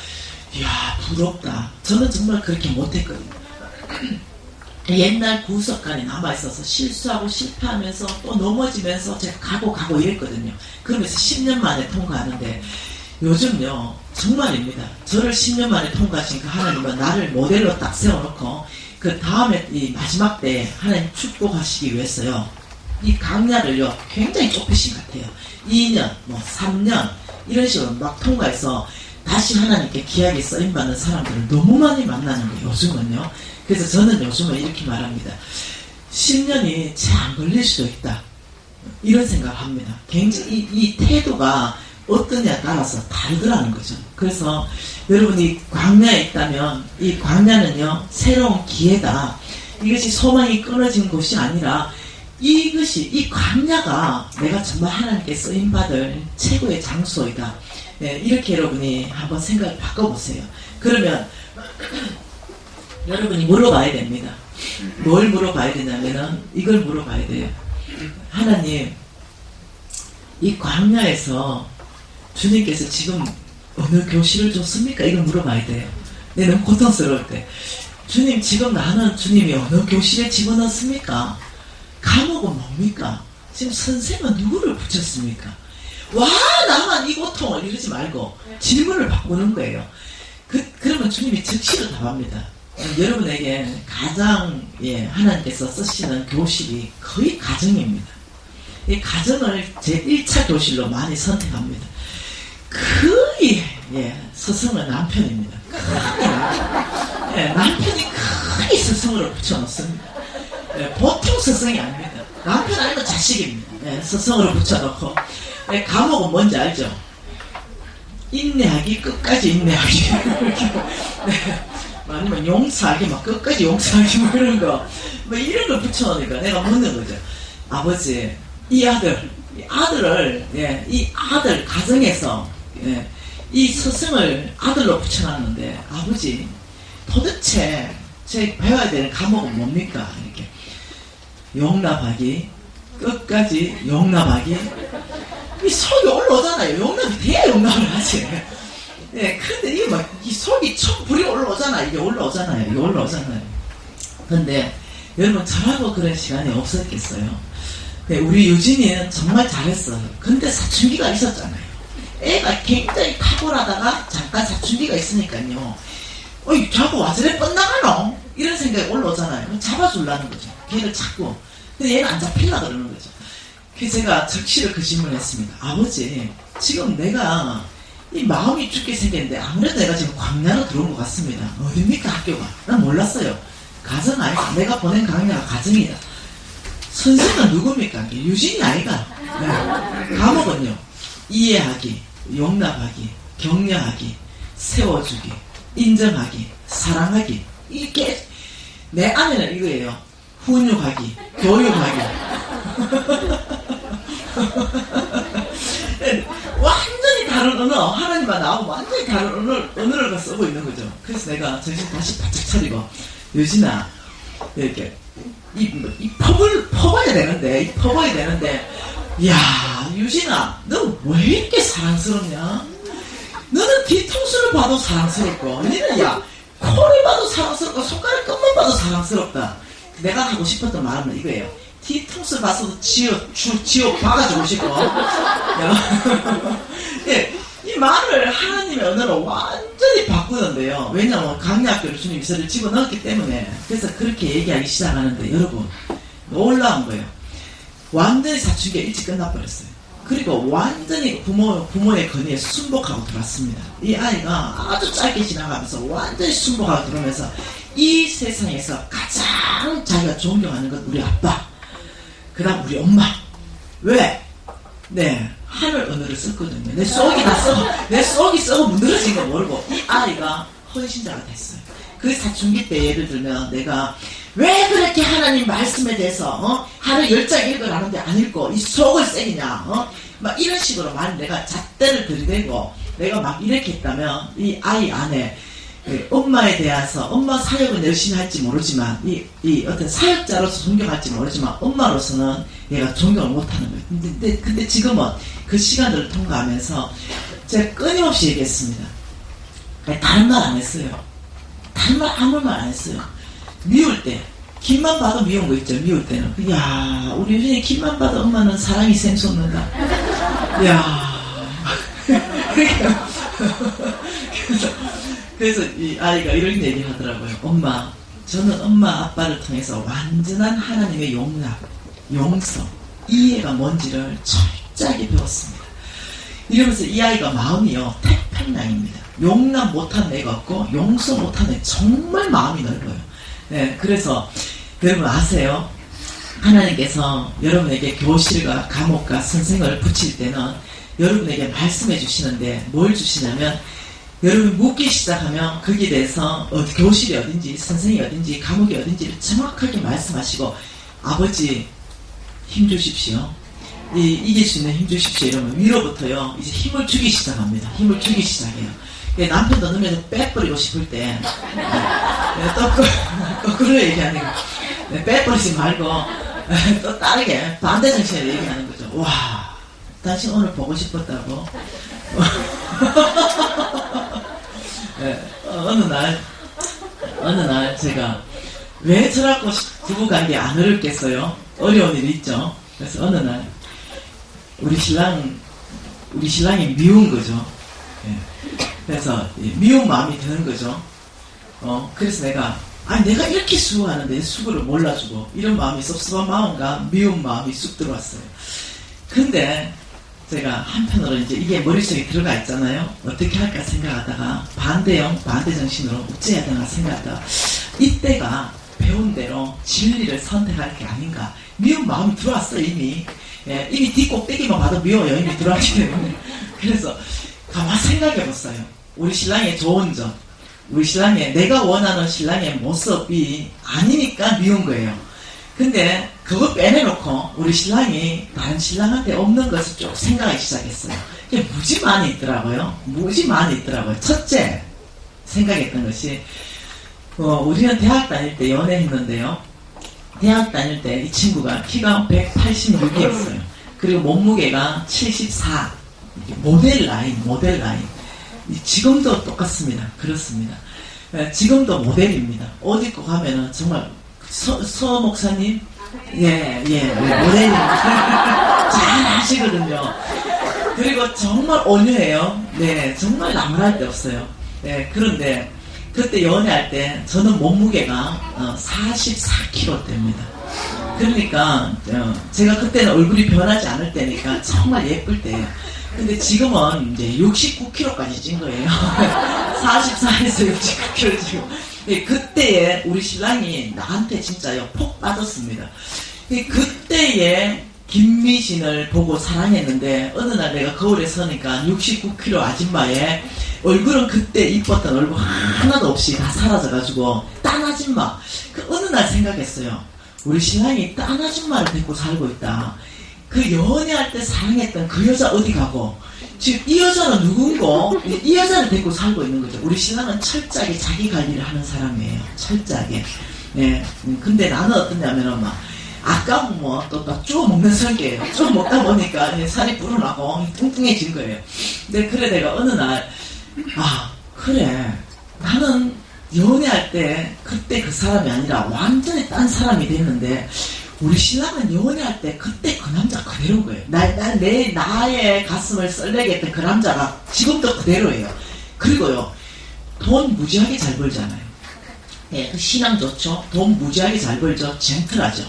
[SPEAKER 1] 이야 부럽다. 저는 정말 그렇게 못했거든요. 옛날 구석간에 남아있어서 실수하고 실패하면서 또 넘어지면서 제가 가고 이랬거든요. 그러면서 10년 만에 통과하는데, 요즘요 정말입니다. 저를 10년 만에 통과하신 그 하나님은 나를 모델로 딱 세워놓고 그 다음에 이 마지막 때 하나님 축복하시기 위해서요 이 강야를요 굉장히 좁히신 것 같아요. 2년, 뭐 3년 이런 식으로 막 통과해서 다시 하나님께 귀하게 쓰임받는 사람들을 너무 많이 만나는 거예요 요즘은요. 그래서 저는 요즘은 이렇게 말합니다. 10년이 채 안 걸릴 수도 있다, 이런 생각을 합니다. 굉장히 이 태도가 어떠냐에 따라서 다르더라는 거죠. 그래서 여러분이 광야에 있다면 이 광야는요 새로운 기회다. 이것이 소망이 끊어진 곳이 아니라 이 광야가 내가 정말 하나님께 쓰임받을 최고의 장소이다. 이렇게 여러분이 한번 생각을 바꿔보세요. 그러면 여러분이 물어봐야 됩니다. 뭘 물어봐야 되냐면은 이걸 물어봐야 돼요. 하나님, 이 광야에서 주님께서 지금 어느 교실을 줬습니까? 이걸 물어봐야 돼요. 너무 고통스러울 때, 주님 지금 나는 주님이 어느 교실에 집어넣습니까? 감옥은 뭡니까? 지금 선생은 누구를 붙였습니까? 와 나만 이 고통을, 이러지 말고 질문을 바꾸는 거예요. 그러면 주님이 즉시로 답합니다. 여러분에게 가장 하나님께서 쓰시는 교실이 거의 가정입니다. 이 가정을 제 1차 교실로 많이 선택합니다. 거의 스승은 남편입니다. 남편이 거의 스승으로 붙여놓습니다. 보통 스승이 아닙니다. 남편 아니면 자식입니다. 스승으로 붙여놓고, 감옥은 뭔지 알죠? 인내하기, 끝까지 인내하기. 아니면 용서하기, 막 끝까지 용서하기, 뭐 이런 거, 뭐 이런 걸 붙여놓으니까 내가 묻는 거죠. 아버지, 이 아들을, 이 아들 가정에서 이 스승을 아들로 붙여놨는데, 아버지 도대체 제 배워야 되는 과목은 뭡니까? 이렇게 용납하기, 끝까지 용납하기. 이 속이 올라오잖아요. 용납이 돼야 용납을 하지. 근데 이게 막 이 속이 척 불이 올라오잖아. 이게 올라오잖아요. 근데 여러분, 저라고 그런 시간이 없었겠어요. 우리 유진이는 정말 잘했어요. 근데 사춘기가 있었잖아요. 애가 굉장히 탁월하다가 잠깐 사춘기가 있으니까요. 자꾸 와저래 뻗나가노? 이런 생각이 올라오잖아요. 그럼 잡아주려는 거죠. 걔를 찾고. 근데 얘는 안 잡히려고 그러는 거죠. 그래서 제가 적시를 그 질문을 했습니다. 아버지, 지금 내가 이 마음이 죽게 생겼는데 아무래도 내가 지금 광야로 들어온 것 같습니다. 어딥니까 학교가? 난 몰랐어요. 가정 아이가, 내가 보낸 강야가 가정이다. 선생은 누굽니까? 유진이 아이가. 과목은요, 이해하기, 용납하기, 격려하기, 세워주기, 인정하기, 사랑하기. 이게 내 안에는 이거예요. 훈육하기, 교육하기. 완전히 다른 언어, 하나님만 나오고 완전히 다른 언어를 쓰고 있는 거죠. 그래서 내가 정신 다시 바짝 차리고, 유진아, 이렇게, 퍼봐야 되는데, 야, 유진아, 너 왜 이렇게 사랑스럽냐? 너는 뒤통수를 봐도 사랑스럽고, 너는 야, 코를 봐도 사랑스럽고, 손가락 끝만 봐도 사랑스럽다. 내가 하고 싶었던 말은 이거예요. 뒤통수 봐서도 지옥 박아주고 싶고. 예, 이 말을 하나님의 언어로 완전히 바꾸는데요. 왜냐하면 강약교를 주님이 저를 집어넣었기 때문에. 그래서 그렇게 얘기하기 시작하는데, 여러분, 놀라운 거예요. 완전히 사춘기가 일찍 끝나버렸어요. 그리고 완전히 부모의 건의에 순복하고 들어왔습니다. 이 아이가 아주 짧게 지나가면서 완전히 순복하고 들어오면서 이 세상에서 가장 자기가 존경하는 건 우리 아빠, 그 다음 우리 엄마. 왜? 네, 하늘 언어를 썼거든요. 내 속이 썩어 문드러진 거 모르고 이 아이가 헌신자가 됐어요. 그 사춘기 때 예를 들면 내가 왜 그렇게 하나님 말씀에 대해서 하루 10장 읽으라는데 안 읽고 이 속을 새기냐, 막 이런 식으로 내가 잣대를 들이대고 내가 막 이렇게 했다면 이 아이 안에 엄마에 대해서 엄마 사역은 열심히 할지 모르지만 이 어떤 사역자로서 존경할지 모르지만 엄마로서는 얘가 존경을 못하는 거예요. 근데 지금은 그 시간들을 통과하면서 제가 끊임없이 얘기했습니다. 다른 말 안 했어요. 다른 말 아무 말 안 했어요. 미울 때 김만 봐도 미운 거 있죠. 미울 때는 야, 우리 유진이 김만 봐도 엄마는 사랑이 샘솟는다. 야 그래서 이 아이가 이런 얘기 하더라고요. 엄마, 저는 엄마 아빠를 통해서 완전한 하나님의 용서, 이해가 뭔지를 철저하게 배웠습니다. 이러면서 이 아이가 마음이요, 태평양입니다. 용납 못한 애가 없고 용서 못한 애, 정말 마음이 넓어요. 네, 그래서 여러분 아세요? 하나님께서 여러분에게 교실과 감옥과 선생을 붙일 때는 여러분에게 말씀해 주시는데 뭘 주시냐면, 여러분 묻기 시작하면 거기에 대해서 교실이 어딘지 선생이 어딘지 감옥이 어딘지를 정확하게 말씀하시고, 아버지 힘 주십시오, 이길 수 있는 힘 주십시오 이러면 위로부터요 이제 힘을 주기 시작합니다. 힘을 주기 시작해요. 남편도 넣으면 빼버리고 싶을 때 거꾸로 얘기하는 거, 빼버리지 말고 또 다르게 반대 정신으로 얘기하는 거죠. 와, 당신 오늘 보고 싶었다고. 어느 날 제가 왜 저라고 부부관계 안 어렵겠어요? 어려운 일이 있죠. 그래서 어느 날 우리 신랑이 미운 거죠. 그래서 미운 마음이 드는 거죠. 그래서 내가 이렇게 수고하는데 수고를 몰라주고, 이런 마음이 섭섭한 마음과 미운 마음이 쑥 들어왔어요. 근데 제가 한편으로 이제 이게 머릿속에 들어가 있잖아요. 어떻게 할까 생각하다가 반대 정신으로 어째야 되나 생각하다가, 이때가 배운 대로 진리를 선택할 게 아닌가. 미운 마음이 들어왔어 이미. 이미 뒷꼭대기만 봐도 미워요. 이미 들어왔기 때문에. 그래서 가만 생각해봤어요. 우리 신랑의 좋은 점, 내가 원하는 신랑의 모습이 아니니까 미운 거예요. 근데 그거 빼내놓고 우리 신랑이 다른 신랑한테 없는 것을 쭉 생각하기 시작했어요. 이게 무지 많이 있더라고요. 첫째 생각했던 것이, 우리는 대학 다닐 때 연애했는데요. 대학 다닐 때 이 친구가 키가 186이었어요. 그리고 몸무게가 74. 모델 라인. 지금도 똑같습니다. 그렇습니다. 지금도 모델입니다. 옷 입고 가면은 정말 서 목사님, 모델입니다. 잘 하시거든요. 그리고 정말 온유해요. 네, 정말 나무랄 데 없어요. 네, 그런데 그때 연애할 때 저는 몸무게가 44kg대입니다. 그러니까 제가 그때는 얼굴이 변하지 않을 때니까 정말 예쁠 때예요. 근데 지금은 이제 69kg까지 찐 거예요. 44에서 69kg 지금. 그때에 우리 신랑이 나한테 진짜요 폭 빠졌습니다. 그때에 김미진을 보고 사랑했는데, 어느 날 내가 거울에 서니까 69kg 아줌마의 얼굴은 그때 이뻤던 얼굴 하나도 없이 다 사라져가지고 딴 아줌마. 어느 날 생각했어요. 우리 신랑이 딴 아줌마를 데리고 살고 있다. 그 연애할 때 사랑했던 그 여자 어디 가고, 지금 이 여자는 누군고, 이 여자를 데리고 살고 있는 거죠. 우리 신랑은 철저하게 자기 관리를 하는 사람이에요. 철저하게. 네. 근데 나는 어떠냐면은 막, 아까운 뭐, 또 막 쪼 먹는 성격이에요. 쪼 먹다 보니까 살이 불어나고 뚱뚱해진 거예요. 근데 그래 내가 어느 날, 아, 그래. 나는 연애할 때, 그때 그 사람이 아니라 완전히 딴 사람이 됐는데, 우리 신랑은 연애할 때 그때 그 남자 그대로인 거예요. 나의 가슴을 썰레게 했던 그 남자가 지금도 그대로예요. 그리고요, 돈 무지하게 잘 벌잖아요. 예, 그 신앙 좋죠. 돈 무지하게 잘 벌죠. 젠틀하죠.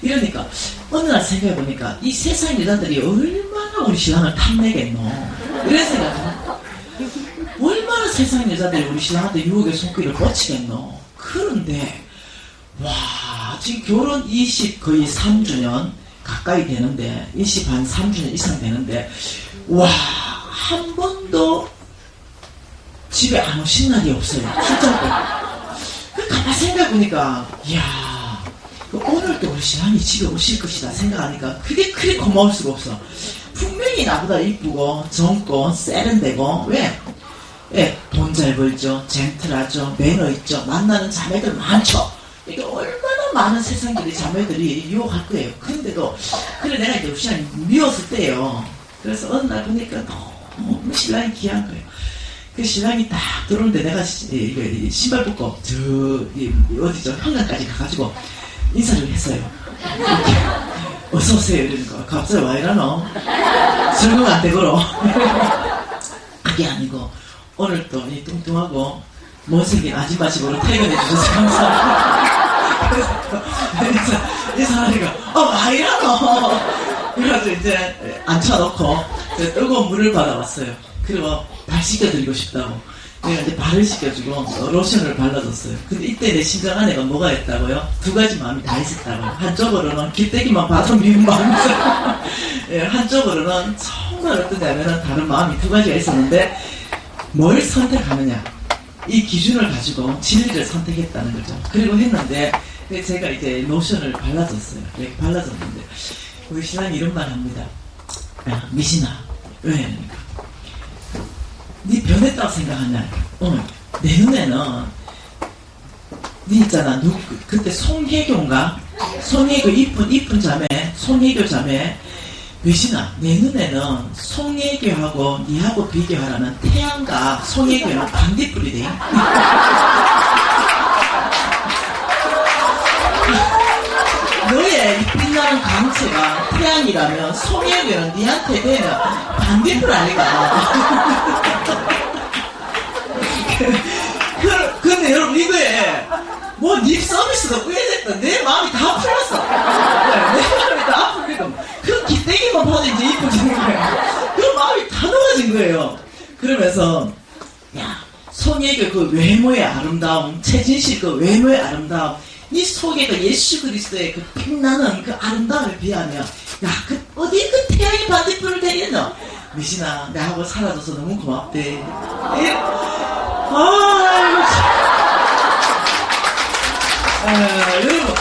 [SPEAKER 1] 이러니까 어느 날 생각해보니까 이 세상 여자들이 얼마나 우리 신랑을 탐내겠노. 이런 생각을, 얼마나 세상 여자들이 우리 신랑한테 유혹의 손길을 뻗치겠노. 그런데 와, 지금 결혼 20 거의 3주년 가까이 되는데, 20 한 3주년 이상 되는데, 와, 한 번도 집에 안 오신 날이 없어요. 출장 때. 가만 생각해보니까, 이야, 오늘도 우리 신랑이 집에 오실 것이다 생각하니까 그게 그리 고마울 수가 없어. 분명히 나보다 이쁘고 젊고 세련되고, 왜? 예, 돈 잘 벌죠. 젠틀하죠. 매너 있죠. 만나는 자매들 많죠. 이게 얼마나 많은 세상들이 자매들이 유혹할 거예요. 그런데도, 그래 내가 이제 우리 신랑이 미웠을 때예요. 그래서 어느 날 보니까 너무 신랑이 귀한 거예요. 그 신랑이 딱 들어오는데 내가 신발 벗고 어디죠? 현관까지 가가지고 인사를 했어요. 이렇게 어서오세요 이러니까 갑자기 와 이러노? 설명 안 되고로. 그게 아니고 오늘 또 이 뚱뚱하고 못생긴 아줌마 집으로 퇴근해 주셔서 감사합니다. 그래서 인사하니까 와 이러노? 그래가지고 이제 앉혀놓고 뜨거운 물을 받아왔어요. 그리고 발 씻겨드리고 싶다고. 내가 이제 발을 씻겨주고 로션을 발라줬어요. 근데 이때 내 심장 안에가 뭐가 있다고요? 두 가지 마음이 다 있었다고요. 한쪽으로는 길때기만 봐도 미운 마음이 있어요. 예, 한쪽으로는 정말 어떠냐면은 다른 마음이 두 가지가 있었는데, 뭘 선택하느냐, 이 기준을 가지고 진리를 선택했다는 거죠. 그리고 했는데 제가 이제 로션을 발라줬어요. 이렇게 발라줬는데 우리 신랑이 이런 말 합니다. 야, 미신아, 왜? 그러니까 네 변했다고 생각하냐? 내 눈에는 네 있잖아, 그때 송혜교인가? 송혜교 이쁜 자매, 송혜교 자매. 미신아, 내 눈에는 송혜교하고 니하고 비교하라면 태양과 송혜교는 반딧불이래. 너의 이 빛나는 광채가 태양이라면 송혜교는 니한테 되면 반딧불 아니가. 근데 여러분 이거에 뭐 립 서비스도 후회됐다. 내 마음이 다 풀렸어. 내 마음이 다 풀리고 그 기대기만 봐도 이제 이뻐지는 거야. 그 마음이 다 녹아진 거예요. 그러면서 야, 송혜교 그 외모의 아름다움, 최진실 그 외모의 아름다움, 이 속에 그 예수 그리스도의 그 빛나는 그 아름다움에 비하면, 야, 그 어디 그 태양의 반딧불을 대리노? 미신아, 나하고 살아줘서 너무 고맙대. 여러분,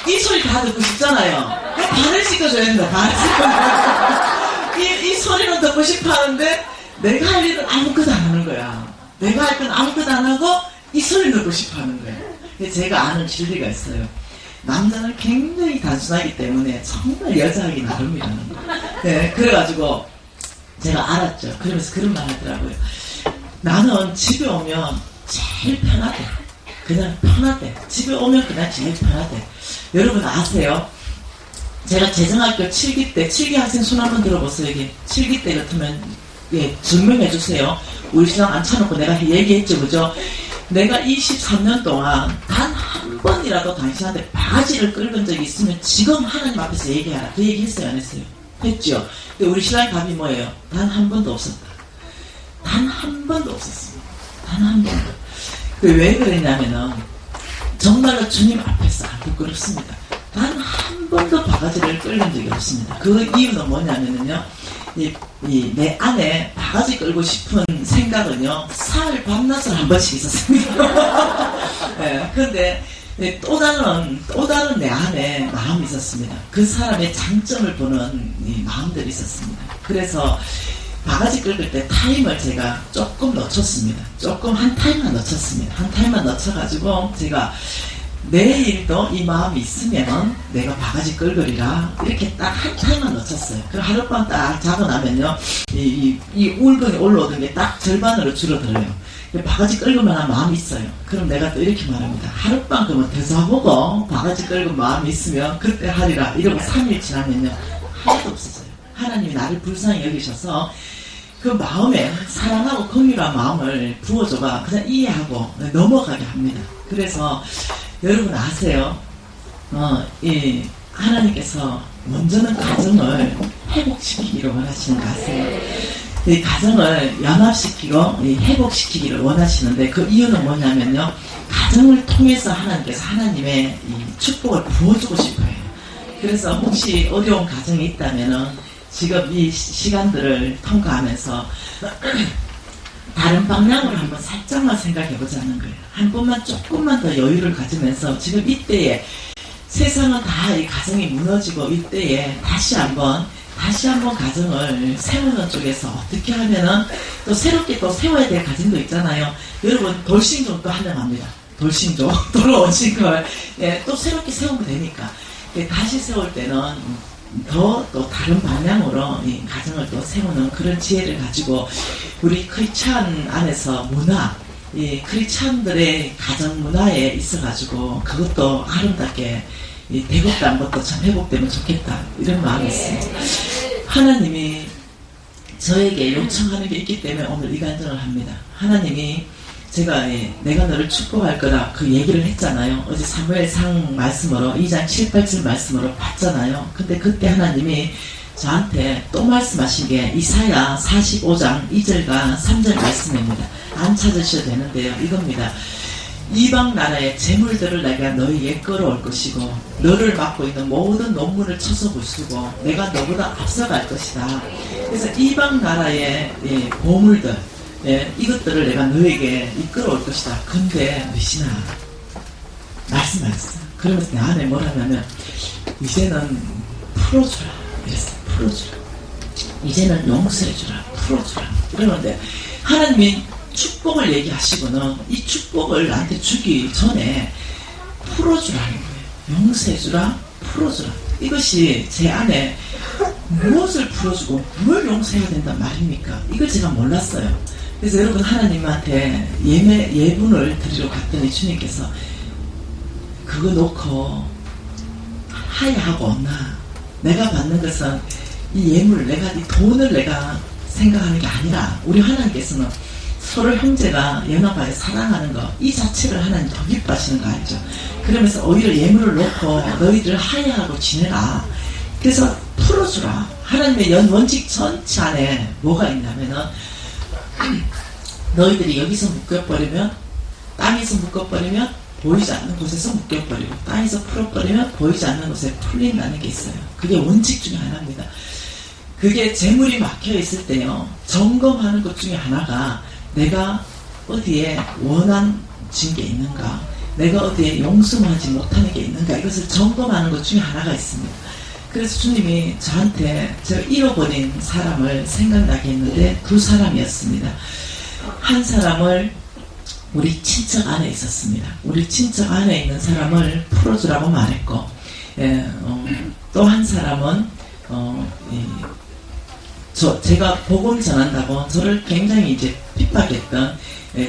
[SPEAKER 1] 이 소리 다 듣고 싶잖아요. 반을 시켜줘야 된다, 반을 시켜줘야. 이 소리는 듣고 싶어 하는데, 내가 할 일은 아무것도 안 하는 거야. 내가 할 건 아무것도 안 하고, 이 소리 듣고 싶어 하는 거야. 제가 아는 진리가 있어요. 남자는 굉장히 단순하기 때문에 정말 여자하기 나름이라는 거예요. 네, 그래가지고, 제가 알았죠. 그러면서 그런 말 하더라고요. 나는 집에 오면 제일 편하대. 그냥 편하대. 집에 오면 그냥 제일 편하대. 여러분 아세요? 제가 재정학교 7기 때, 7기 학생 손 한번 들어보세요. 이게 7기 때 같으면, 예, 증명해 주세요. 우리 신랑 앉혀놓고 내가 얘기했죠, 그죠? 내가 23년 동안 단 한 번이라도 당신한테 바지를 끌은 적이 있으면 지금 하나님 앞에서 얘기하라. 그 얘기 했어요, 안 했어요? 했죠? 근데 우리 신랑의 답이 뭐예요? 단 한 번도 없었다. 단 한 번도 없었습니다. 단 한 번도. 왜 그랬냐면은, 정말로 주님 앞에서 안 부끄럽습니다. 단 한 번도 바가지를 끌린 적이 없습니다. 그 이유는 뭐냐면은요, 내 안에 바가지 끌고 싶은 생각은요, 사흘 밤낮을 한 번씩 있었습니다. 네, 근데 네, 또 다른 내 안에 마음이 있었습니다. 그 사람의 장점을 보는 이 마음들이 있었습니다. 그래서 바가지 긁을 때 타임을 제가 조금 놓쳤습니다. 한 타임만 놓쳤습니다. 한 타임만 놓쳐가지고 제가 내일도 이 마음이 있으면 내가 바가지 긁으리라 이렇게 딱 한 타임만 놓쳤어요. 그럼 하룻밤 딱 자고 나면요 이 울분이 올라오던 게 딱 절반으로 줄어들어요. 바가지 긁을 만한 마음이 있어요. 그럼 내가 또 이렇게 말합니다. 하룻밤 그러면 더 자보고 바가지 긁은 마음이 있으면 그때 하리라 이러고 3일 지나면요 하나도 없어져요. 하나님이 나를 불쌍히 여기셔서 그 마음에 사랑하고 긍휼한 마음을 부어줘가 그냥 이해하고 넘어가게 합니다. 그래서 여러분 아세요? 하나님께서 먼저는 가정을 회복시키기를 원하시는 거 아세요? 이 가정을 연합시키고 회복시키기를 원하시는데 그 이유는 뭐냐면요. 가정을 통해서 하나님께서 하나님의 이 축복을 부어주고 싶어요. 그래서 혹시 어려운 가정이 있다면은 지금 이 시간들을 통과하면서 다른 방향으로 한번 살짝만 생각해 보자는 거예요. 한 번만 조금만 더 여유를 가지면서 지금 이때에 세상은 다 이 가정이 무너지고 이때에 다시 한번 가정을 세우는 쪽에서 어떻게 하면은 또 새롭게 또 세워야 될 가정도 있잖아요. 여러분 돌싱종 또 환영합니다. 돌싱종 돌아오신 걸 또 새롭게 세우면 되니까 다시 세울 때는 더 또 다른 방향으로 이 가정을 또 세우는 그런 지혜를 가지고 우리 크리스찬 안에서 문화, 이 크리스찬들의 가정 문화에 있어가지고 그것도 아름답게 이 대국단 것도 참 회복되면 좋겠다 이런 마음이 있습니다. 하나님이 저에게 요청하는 게 있기 때문에 오늘 이 간증을 합니다. 하나님이 제가 내가 너를 축복할 거다 그 얘기를 했잖아요. 어제 사무엘상 말씀으로 2장 7, 8절 말씀으로 봤잖아요. 근데 그때 하나님이 저한테 또 말씀하신 게 이사야 45장 2절과 3절 말씀입니다. 안 찾으셔도 되는데요. 이겁니다. 이방 나라의 재물들을 내가 너희에게 끌어올 것이고 너를 맡고 있는 모든 논문을 쳐서 부수고 내가 너보다 앞서갈 것이다. 그래서 이방 나라의 보물들 이것들을 내가 너에게 이끌어올 것이다. 근데 미신아 말씀하셨어요. 그러면서 내 안에 뭐라냐면 이제는 풀어주라 이랬어요. 풀어주라. 이제는 용서해주라. 풀어주라. 그러는데 하나님이 축복을 얘기하시고는 이 축복을 나한테 주기 전에 풀어주라는 거예요. 용서해주라. 풀어주라. 이것이 제 안에 무엇을 풀어주고 뭘 용서해야 된단 말입니까? 이걸 제가 몰랐어요. 그래서 여러분 하나님한테 예분을 드리러 갔더니 주님께서 그거 놓고 하야하고 없나? 내가 받는 것은 이 예물, 이 돈을 내가 생각하는 게 아니라 우리 하나님께서는 서로 형제가 연합하여 사랑하는 거 이 자체를 하나님 더 기뻐하시는 거 알죠? 그러면서 오히려 예물을 놓고 너희들 하야하고 지내라. 그래서 풀어주라. 하나님의 원칙 전체 안에 뭐가 있냐면은 너희들이 여기서 묶여버리면 땅에서 묶어버리면 보이지 않는 곳에서 묶여버리고 땅에서 풀어버리면 보이지 않는 곳에 풀린다는 게 있어요. 그게 원칙 중에 하나입니다. 그게 재물이 막혀있을 때요 점검하는 것 중에 하나가 내가 어디에 원한진 게 있는가, 내가 어디에 용서하지 못하는 게 있는가, 이것을 점검하는 것 중에 하나가 있습니다. 그래서 주님이 저한테 저 잃어버린 사람을 생각나게 했는데 두 사람이었습니다. 한 사람을 우리 친척 안에 있었습니다. 우리 친척 안에 있는 사람을 풀어주라고 말했고, 또 한 사람은 제가 복음 전한다고 저를 굉장히 이제 핍박했던,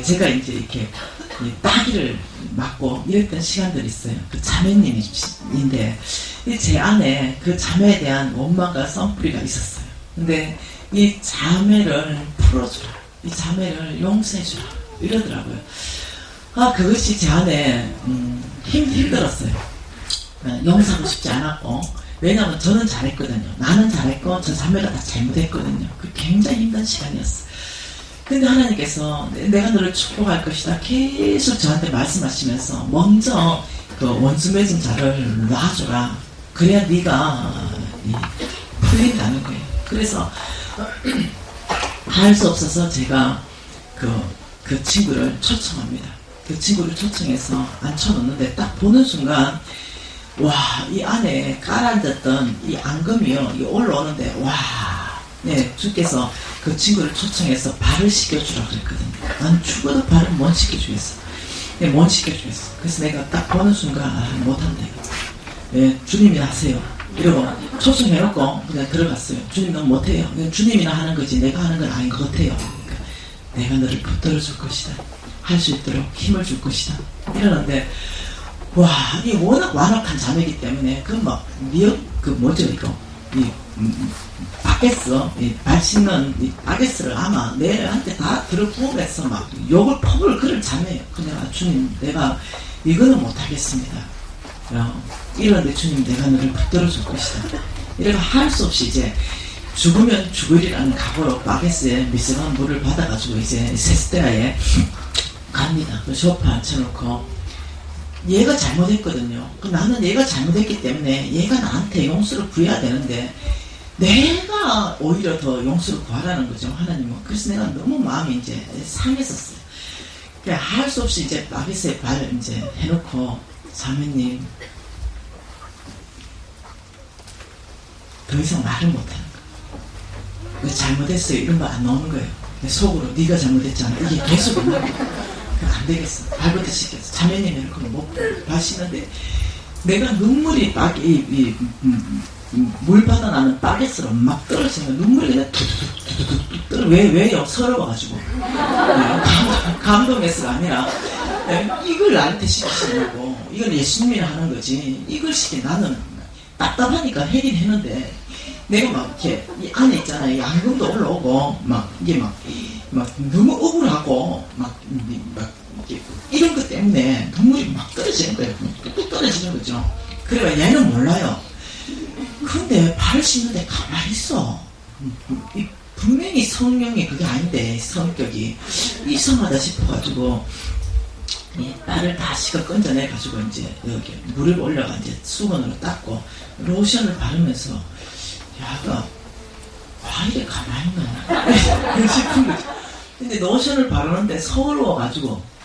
[SPEAKER 1] 제가 이제 이렇게 따기를 맞고 이랬던 시간들이 있어요. 그 자매님인데 제 안에 그 자매에 대한 원망과 썸뿌리가 있었어요. 근데 이 자매를 풀어주라, 이 자매를 용서해주라 이러더라고요. 그것이 제 안에 힘들었어요. 용서하고 싶지 않았고, 왜냐하면 저는 잘했거든요. 나는 잘했고 저 자매가 다 잘못했거든요. 그 굉장히 힘든 시간이었어요. 근데 하나님께서 내가 너를 축복할 것이다 계속 저한테 말씀하시면서 먼저 그 원수 맺은 자를 놔줘라. 그래야 네가 풀린다는 거예요. 그래서 할 수 없어서 제가 그 친구를 초청합니다. 그 친구를 초청해서 앉혀놓는데 딱 보는 순간 와, 이 안에 깔아앉았던 이 앙금이요, 이 올라오는데 와, 네, 주께서 그 친구를 초청해서 발을 씻겨주라 그랬거든요. 난 죽어도 발을 못 씻겨주겠어. 네, 못 씻겨주겠어. 그래서 내가 딱 보는 순간 아, 못한다 이거. 네, 주님이 하세요. 이러고 초청해놓고 그냥 들어갔어요. 주님 넌 못해요. 그냥 주님이나 하는 거지 내가 하는 건 아닌 것 같아요. 그러니까 내가 너를 붙들어줄 것이다. 할 수 있도록 힘을 줄 것이다. 이러는데 와, 이 워낙 완악한 자매이기 때문에 그 뭐죠 이거 바게스, 발 씻는 이 바게스를 아마 내한테 다 들어부으면서 막 욕을 퍼부을 그런 자매예요. 그냥 주님 내가 이거는 못하겠습니다. 이런데 주님 내가 너를 붙들어줄 것이다. 이래가 할 수 없이 이제 죽으면 죽으리라는 각오로 바게스에 미세한 물을 받아가지고 이제 세스테라에 갑니다. 그 소파 앉혀놓고 얘가 잘못했거든요. 나는 얘가 잘못했기 때문에 얘가 나한테 용서를 구해야 되는데 내가 오히려 더 용서를 구하라는 거죠, 하나님은. 그래서 내가 너무 마음이 이제 상했었어요. 그러니까 할 수 없이 이제 바게스에 발 이제 해놓고 자매님 더 이상 말을 못하는 거예요. 잘못했어요 이런 거 안 나오는 거예요. 속으로 네가 잘못했잖아 이게 계속 나와요. 안 되겠어. 발부터 씻겼어. 자매님 이렇게 못 마시는데 내가 눈물이 막 물 받아나는 바게스로 막 떨어지는 눈물이 그냥 툭툭툭툭 떨어. 왜요? 서러워가지고. 감동해서가 아니라 이걸 나한테 시키시려고. 이걸 예수님이 하는 거지. 이걸 시키 나는 답답하니까 하긴 했는데 내가 막 이렇게 이 안에 있잖아요. 이 앙금도 올라오고 막 이게 막 너무 억울하고 막 이런 것 때문에 눈물이 막 떨어지는 거예요. 뚝뚝 떨어지는 거죠. 그래가 얘는 몰라요. 근데 발을 씻는데 가만히 있어. 분명히 성령이 그게 아닌데 성격이 이상하다 싶어가지고 딸을 다 씻어 건져내가지고 이제 여기 물을 올려가 이제 수건으로 닦고 로션을 바르면서 야가 와 이래 가만히 있나 싶은 거지. 근데 로션을 바르는데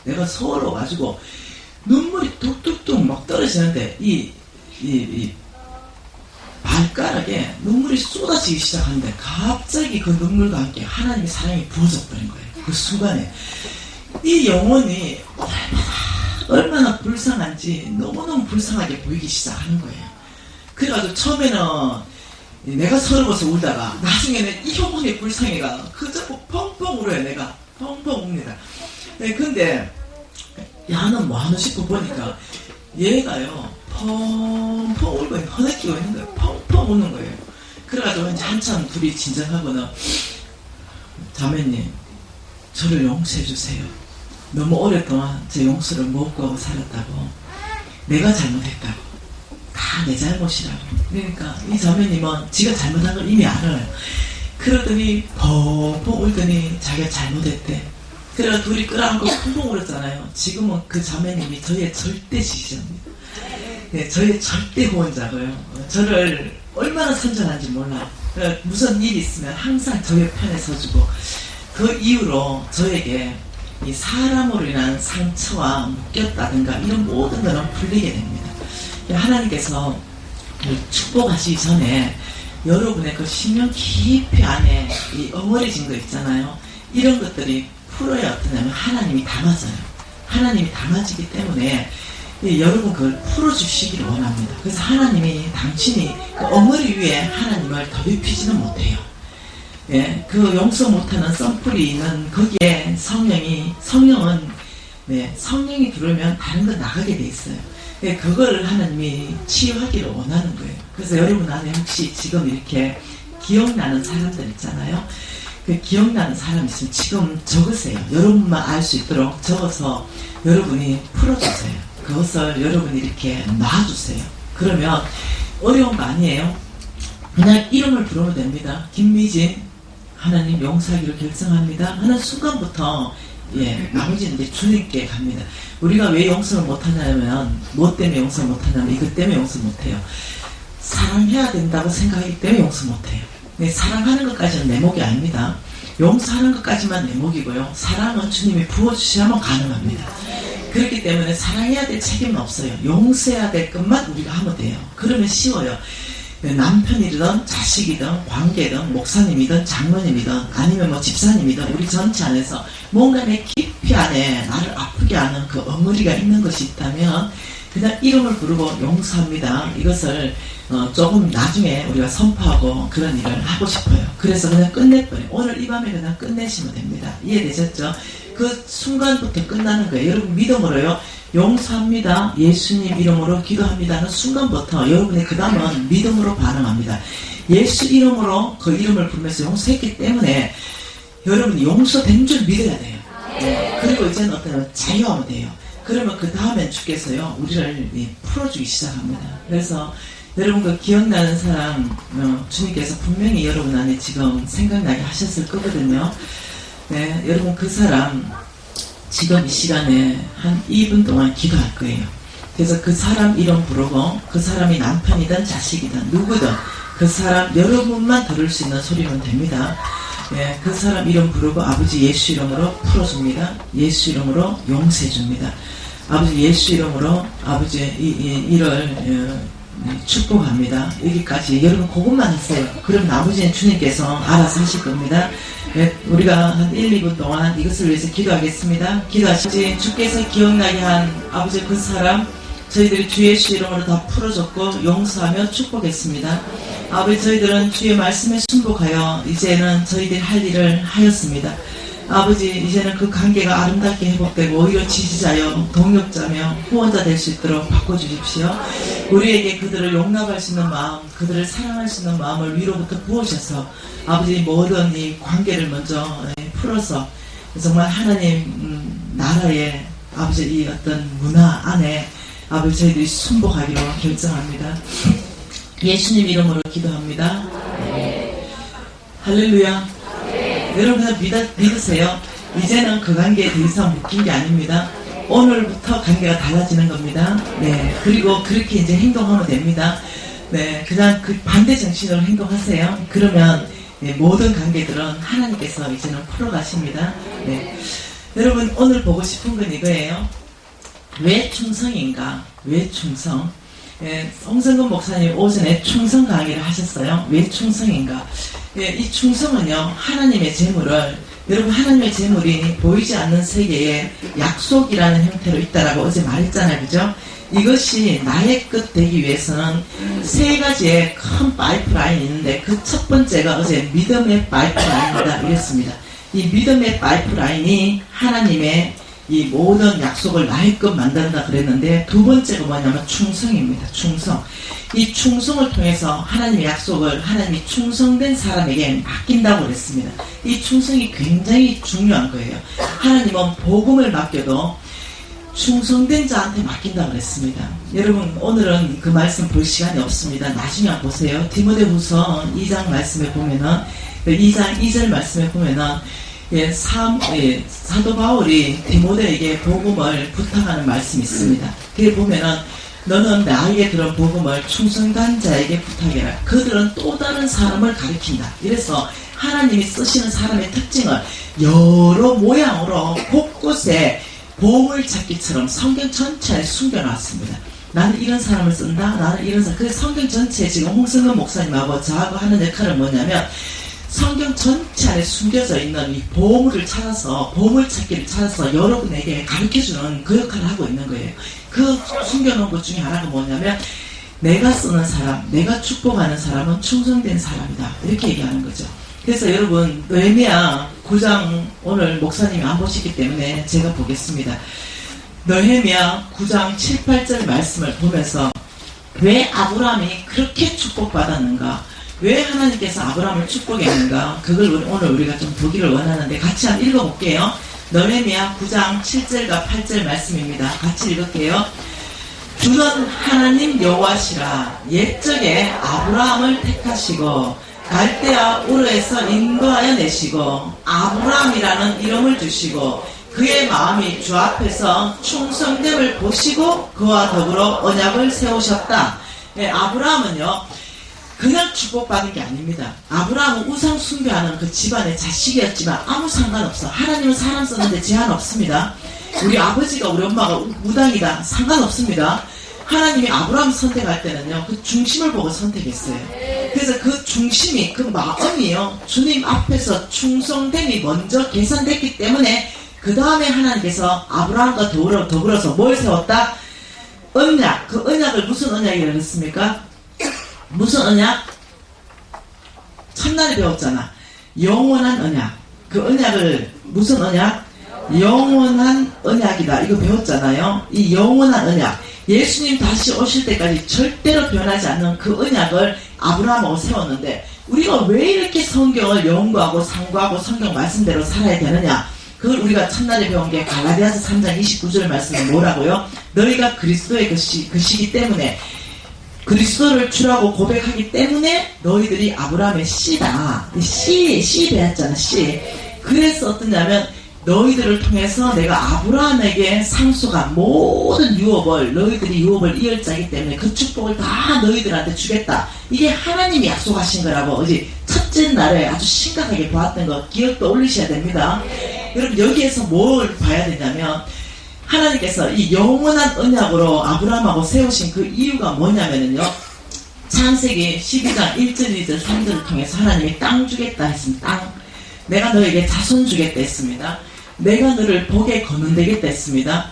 [SPEAKER 1] 내가 서러워가지고 눈물이 뚝뚝뚝 막 떨어지는데 이 발가락에 눈물이 쏟아지기 시작하는데 갑자기 그 눈물과 함께 하나님의 사랑이 부어져 버린 거예요. 그 순간에 이 영혼이 얼마나 불쌍한지 너무너무 불쌍하게 보이기 시작하는 거예요. 그래가지고 처음에는 내가 서러워서 울다가 나중에는 이 영혼이 불쌍해가 그저 펑펑 울어요. 내가 펑펑 웁니다. 네, 근데 야는 뭐하나 싶어 보니까 얘가요 펑펑 울고 허덕이고 있는 거예요. 펑펑 우는 거예요. 그래가지고 이제 한참 둘이 진정하고는 자매님 저를 용서해 주세요. 너무 오랫동안 제 용서를 못 구하고 살았다고. 내가 잘못했다고. 다 내 잘못이라고. 그러니까 이 자매님은 지가 잘못한 걸 이미 알아요. 그러더니 펑펑 울더니 자기가 잘못했대. 그래가 둘이 끌어안고 펑펑 울었잖아요. 지금은 그 자매님이 저의 절대 지지자입니다. 네, 저의 절대 후원자고요. 저를 얼마나 선전한지 몰라요. 무슨 일이 있으면 항상 저의 편에 서주고 그 이후로 저에게 이 사람으로 인한 상처와 묶였다든가 이런 모든 것은 풀리게 됩니다. 하나님께서 축복하시기 전에 여러분의 그 심령 깊이 안에 이 엉어리진 거 있잖아요. 이런 것들이 풀어야 어떠냐면 하나님이 담아져요. 하나님이 담아지기 때문에 여러분 그걸 풀어주시기를 원합니다. 그래서 하나님이 당신이 그 엉어리 위에 하나님을 더럽히지는 못해요. 예, 그 용서 못하는 썬풀이 있는 거기에 성령은 네, 성령이 들어오면 다른 거 나가게 돼 있어요. 네, 그걸 하나님이 치유하기를 원하는 거예요. 그래서 여러분 안에 혹시 지금 이렇게 기억나는 사람들 있잖아요. 그 기억나는 사람 있으면 지금 적으세요. 여러분만 알 수 있도록 적어서 여러분이 풀어주세요. 그것을 여러분이 이렇게 놔주세요. 그러면 어려운 거 아니에요. 그냥 이름을 부르면 됩니다. 김미진 하나님 용서하기로 결정합니다 하는 순간부터 예, 나머지는 이제 주님께 갑니다. 우리가 왜 용서를 못하냐면 뭐 때문에 용서 못하냐면 이것 때문에 용서 못해요. 사랑해야 된다고 생각하기 때문에 용서 못해요. 네, 사랑하는 것까지는 내 몫이 아닙니다. 용서하는 것까지만 내 몫이고요. 사랑은 주님이 부어주셔야만 가능합니다. 그렇기 때문에 사랑해야 될 책임은 없어요. 용서해야 될 것만 우리가 하면 돼요. 그러면 쉬워요. 남편이든 자식이든 관계든 목사님이든 장로님이든 아니면 뭐 집사님이든 우리 전체 안에서 뭔가 내 깊이 안에 나를 아프게 하는 그 엉어리가 있는 것이 있다면 그냥 이름을 부르고 용서합니다. 이것을 조금 나중에 우리가 선포하고 그런 일을 하고 싶어요. 그래서 그냥 끝내버려요. 오늘 이 밤에 그냥 끝내시면 됩니다. 이해되셨죠? 그 순간부터 끝나는 거예요. 여러분 믿음으로요. 용서합니다. 예수님 이름으로 기도합니다는 순간부터 여러분의 그 다음은 믿음으로 반응합니다. 예수 이름으로 그 이름을 부르면서 용서했기 때문에 여러분이 용서된 줄 믿어야 돼요. 그리고 이제는 어떤 자유하면 돼요. 그러면 그 다음엔 주께서요 우리를 풀어주기 시작합니다. 그래서 여러분 그 기억나는 사람 주님께서 분명히 여러분 안에 지금 생각나게 하셨을 거거든요. 네, 여러분 그 사람 지금 이 시간에 한 2분 동안 기도할 거예요. 그래서 그 사람 이름 부르고 그 사람이 남편이든 자식이든 누구든 그 사람 여러분만 들을 수 있는 소리면 됩니다. 예, 그 사람 이름 부르고 아버지 예수 이름으로 풀어줍니다. 예수 이름으로 용서해줍니다. 아버지 예수 이름으로 아버지 이를 축복합니다. 여기까지 여러분 그것만 하세요. 그럼 나머지는 주님께서 알아서 하실 겁니다. 예, 우리가 한 1, 2분 동안 이것을 위해서 기도하겠습니다. 기도하시지 주께서 기억나게 한 아버지 그 사람 저희들이 주 예수 이름으로 다 풀어줬고 용서하며 축복했습니다. 아버지 저희들은 주의 말씀에 순복하여 이제는 저희들이 할 일을 하였습니다. 아버지 이제는 그 관계가 아름답게 회복되고 오히려 지지자여 동역자며 후원자 될 수 있도록 바꿔주십시오. 우리에게 그들을 용납할 수 있는 마음, 그들을 사랑할 수 있는 마음을 위로부터 부어주셔서 아버지 모든 이 관계를 먼저 풀어서 정말 하나님 나라의 아버지 이 어떤 문화 안에 아버지 저희들이 순복하기로 결정합니다. 예수님 이름으로 기도합니다. 할렐루야. 여러분 그냥 믿으세요. 이제는 그 관계에 더 이상 묶인 게 아닙니다. 오늘부터 관계가 달라지는 겁니다. 네, 그리고 그렇게 이제 행동하면 됩니다. 네, 그냥 그 반대 정신으로 행동하세요. 그러면 네, 모든 관계들은 하나님께서 이제는 풀어가십니다. 네, 여러분 오늘 보고 싶은 건 이거예요. 왜 충성인가? 왜 충성? 예, 홍성근 목사님 오전에 충성 강의를 하셨어요. 왜 충성인가? 예, 이 충성은요 하나님의 재물을 여러분 하나님의 재물이 보이지 않는 세계에 약속이라는 형태로 있다라고 어제 말했잖아요. 그죠? 이것이 나의 끝 되기 위해서는 세 가지의 큰 파이프라인이 있는데 그 첫 번째가 어제 믿음의 파이프라인이다 이랬습니다. 이 믿음의 파이프라인이 하나님의 이 모든 약속을 나의 것 만든다 그랬는데 두 번째가 뭐냐면 충성입니다. 충성. 이 충성을 통해서 하나님의 약속을 하나님이 충성된 사람에게 맡긴다고 그랬습니다. 이 충성이 굉장히 중요한 거예요. 하나님은 복음을 맡겨도 충성된 자한테 맡긴다고 그랬습니다. 여러분 오늘은 그 말씀 볼 시간이 없습니다. 나중에 한번 보세요. 디모데후서 2장 말씀에 보면은 2장 2절 말씀에 보면은 사도 바울이 디모데에게 복음을 부탁하는 말씀이 있습니다. 그게 보면은 너는 나에게 그런 복음을 충성된 자에게 부탁해라. 그들은 또 다른 사람을 가리킨다. 이래서 하나님이 쓰시는 사람의 특징을 여러 모양으로 곳곳에 보물찾기처럼 성경 전체에 숨겨놨습니다. 나는 이런 사람을 쓴다. 나는 이런 사람. 그 성경 전체에 지금 홍성근 목사님하고 저하고 하는 역할은 뭐냐면 성경 전체 안에 숨겨져 있는 이 보물을 찾아서 보물찾기를 찾아서 여러분에게 가르쳐주는 그 역할을 하고 있는 거예요. 그 숨겨놓은 것 중에 하나가 뭐냐면 내가 쓰는 사람, 내가 축복하는 사람은 충성된 사람이다. 이렇게 얘기하는 거죠. 그래서 여러분 느헤미야 9장 오늘 목사님이 안 보시기 때문에 제가 보겠습니다. 느헤미야 9장 7, 8절 말씀을 보면서 왜 아브라함이 그렇게 축복받았는가? 왜 하나님께서 아브라함을 축복했는가? 그걸 오늘 우리가 좀 보기를 원하는데 같이 한번 읽어볼게요. 느헤미야 9장 7절과 8절 말씀입니다. 같이 읽을게요. 주는 하나님 여호와시라. 옛적에 아브라함을 택하시고 갈대아 우르에서 인도하여 내시고 아브라함이라는 이름을 주시고 그의 마음이 주 앞에서 충성됨을 보시고 그와 더불어 언약을 세우셨다. 네, 아브라함은요 그냥 축복받은 게 아닙니다. 아브라함은 우상 숭배하는 그 집안의 자식이었지만 아무 상관없어. 하나님은 사람 썼는데 제한 없습니다. 우리 아버지가 우리 엄마가 무당이다 상관없습니다. 하나님이 아브라함 선택할 때는요, 그 중심을 보고 선택했어요. 그래서 그 중심이, 그 마음이요, 주님 앞에서 충성됨이 먼저 계산됐기 때문에 그 다음에 하나님께서 아브라함과 더불어서 뭘 세웠다? 언약. 그 언약을 무슨 언약이라고 했습니까? 무슨 언약? 첫날에 배웠잖아. 영원한 언약. 그 언약을 무슨 언약? 영원한 언약이다. 이거 배웠잖아요. 이 영원한 언약. 예수님 다시 오실 때까지 절대로 변하지 않는 그 언약을 아브라함하고 세웠는데, 우리가 왜 이렇게 성경을 연구하고 상고하고 성경 말씀대로 살아야 되느냐? 그걸 우리가 첫날에 배운 게 갈라디아서 3장 29절 말씀은 뭐라고요? 너희가 그리스도의 것이기 때문에, 그리스도를 주라고 고백하기 때문에 너희들이 아브라함의 씨다. 씨 배웠잖아, 씨. 그래서 어떠냐면, 너희들을 통해서 내가 아브라함에게 상속한 모든 유업을, 너희들이 유업을 이을 자이기 때문에 그 축복을 다 너희들한테 주겠다. 이게 하나님이 약속하신 거라고 어제 첫째 날에 아주 심각하게 보았던 거 기억도 올리셔야 됩니다. 여러분, 여기에서 뭘 봐야 되냐면, 하나님께서 이 영원한 언약으로 아브라함하고 세우신 그 이유가 뭐냐면요, 창세기 12장 1절 2절 3절을 통해서 하나님이 땅 주겠다 했습니다. 땅. 내가 너에게 자손 주겠다 했습니다. 내가 너를 복에 거느되겠다 했습니다.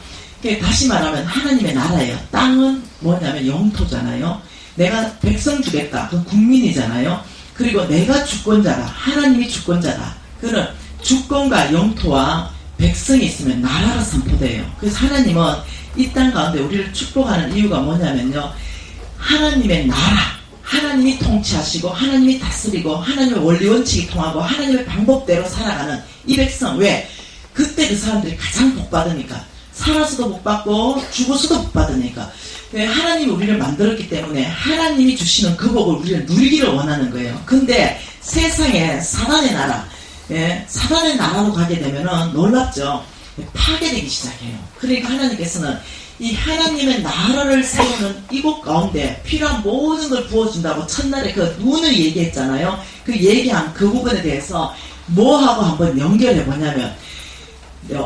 [SPEAKER 1] 다시 말하면 하나님의 나라예요. 땅은 뭐냐면 영토잖아요. 내가 백성 주겠다. 그건 국민이잖아요. 그리고 내가 주권자다. 하나님이 주권자다. 그는 주권과 영토와 백성이 있으면 나라가 선포돼요. 그래서 하나님은 이 땅 가운데 우리를 축복하는 이유가 뭐냐면요, 하나님의 나라, 하나님이 통치하시고 하나님이 다스리고 하나님의 원리 원칙이 통하고 하나님의 방법대로 살아가는 이 백성. 왜? 그때 그 사람들이 가장 복받으니까. 살아서도 복받고 죽어서도 복받으니까. 하나님이 우리를 만들었기 때문에 하나님이 주시는 그 복을 우리는 누리기를 원하는 거예요. 근데 세상에 사단의 나라, 사단의 나라로 가게 되면은 놀랍죠. 파괴되기 시작해요. 그러니까 하나님께서는 이 하나님의 나라를 세우는 이곳 가운데 필요한 모든 걸 부어준다고 첫날에 그 눈을 얘기했잖아요. 그 얘기한 그 부분에 대해서 뭐하고 한번 연결해 보냐면,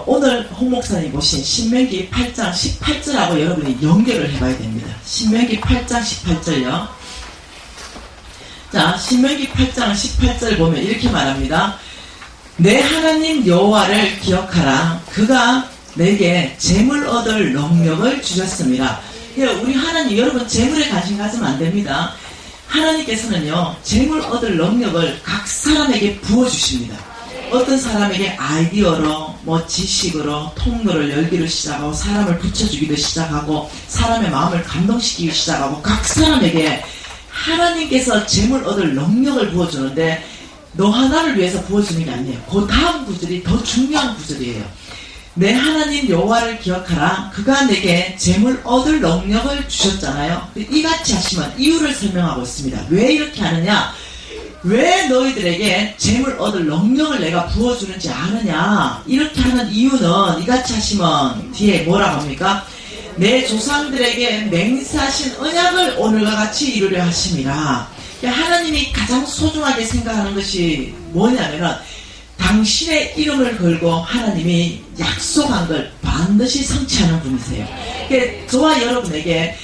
[SPEAKER 1] 오늘 홍 목사님 보신 신명기 8장 18절하고 여러분이 연결을 해봐야 됩니다. 신명기 8장 18절요. 자, 신명기 8장 18절 보면 이렇게 말합니다. 내 하나님 여호와를 기억하라. 그가 내게 재물 얻을 능력을 주셨습니다. 우리 하나님, 여러분 재물에 관심 가지면 안 됩니다. 하나님께서는요, 재물 얻을 능력을 각 사람에게 부어주십니다. 어떤 사람에게 아이디어로, 지식으로 통로를 열기를 시작하고, 사람을 붙여주기도 시작하고, 사람의 마음을 감동시키기 시작하고, 각 사람에게 하나님께서 재물 얻을 능력을 부어주는데, 너 하나를 위해서 부어주는 게 아니에요. 그 다음 구절이 더 중요한 구절이에요. 내 하나님 여호와를 기억하라. 그가 내게 재물 얻을 능력을 주셨잖아요. 이같이 하시면 이유를 설명하고 있습니다. 왜 이렇게 하느냐? 왜 너희들에게 재물 얻을 능력을 내가 부어주는지 아느냐? 이렇게 하는 이유는 이같이 하시면 뒤에 뭐라고 합니까? 내 조상들에게 맹세하신 언약을 오늘과 같이 이루려 하심이라. 하나님이 가장 소중하게 생각하는 것이 뭐냐면은, 당신의 이름을 걸고 하나님이 약속한 걸 반드시 성취하는 분이세요. 저와 여러분에게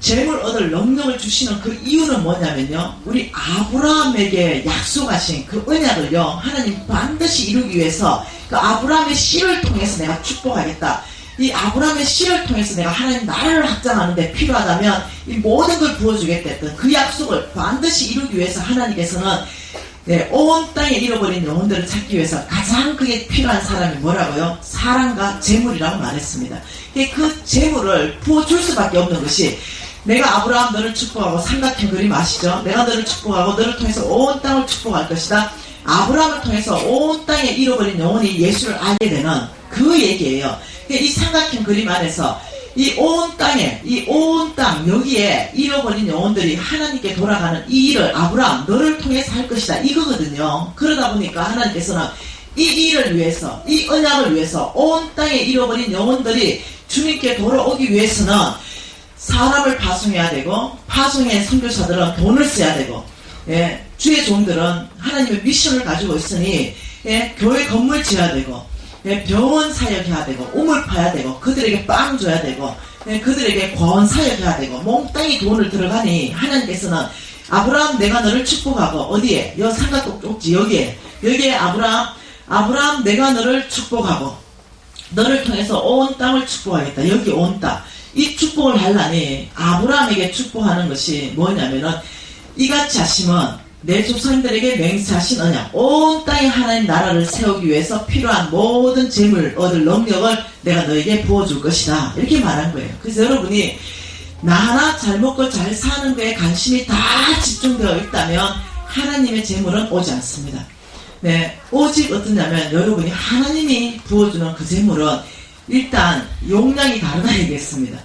[SPEAKER 1] 재물 얻을 능력을 주시는 그 이유는 뭐냐면요, 우리 아브라함에게 약속하신 그 언약을요, 하나님 반드시 이루기 위해서 그 아브라함의 씨를 통해서 내가 축복하겠다. 이 아브라함의 씨를 통해서 내가 하나님 나라를 확장하는데 필요하다면 이 모든 걸 부어주겠다 했던 그 약속을 반드시 이루기 위해서 하나님께서는 온 땅에 잃어버린 영혼들을 찾기 위해서 가장 그게 필요한 사람이 뭐라고요? 사랑과 재물이라고 말했습니다. 그 재물을 부어줄 수밖에 없는 것이, 내가 아브라함 너를 축복하고, 삼각형 그림 아시죠? 내가 너를 축복하고 너를 통해서 온 땅을 축복할 것이다. 아브라함을 통해서 온 땅에 잃어버린 영혼이 예수를 알게 되는 그 얘기예요. 이 삼각형 그림 안에서 이 온 땅에, 이 온 땅 여기에 잃어버린 영혼들이 하나님께 돌아가는 이 일을 아브라함 너를 통해서 할 것이다, 이거거든요. 그러다 보니까 하나님께서는 이 일을 위해서, 이 언약을 위해서 온 땅에 잃어버린 영혼들이 주님께 돌아오기 위해서는 사람을 파송해야 되고, 파송의 선교사들은 돈을 써야 되고, 주의 종들은 하나님의 미션을 가지고 있으니 교회 건물 지어야 되고, 병원 사역해야 되고 우물 파야 되고 그들에게 빵 줘야 되고 그들에게 권 사역해야 되고 몽땅이 돈을 들어가니 하나님께서는 아브라함 내가 너를 축복하고 어디에? 여 삼각 꼭지 여기에 아브라함 내가 너를 축복하고 너를 통해서 온 땅을 축복하겠다. 여기 온 땅. 이 축복을 하려니 아브라함에게 축복하는 것이 뭐냐면은 이같이 하시면 내 조상들에게 맹세하신 언약 온 땅에 하나님 나라를 세우기 위해서 필요한 모든 재물 얻을 능력을 내가 너에게 부어줄 것이다. 이렇게 말한 거예요. 그래서 여러분이 나 하나 잘 먹고 잘 사는 거에 관심이 다 집중되어 있다면 하나님의 재물은 오지 않습니다. 네, 오직 어떠냐면 여러분이 하나님이 부어주는 그 재물은 일단 용량이 다르다 얘기했습니다.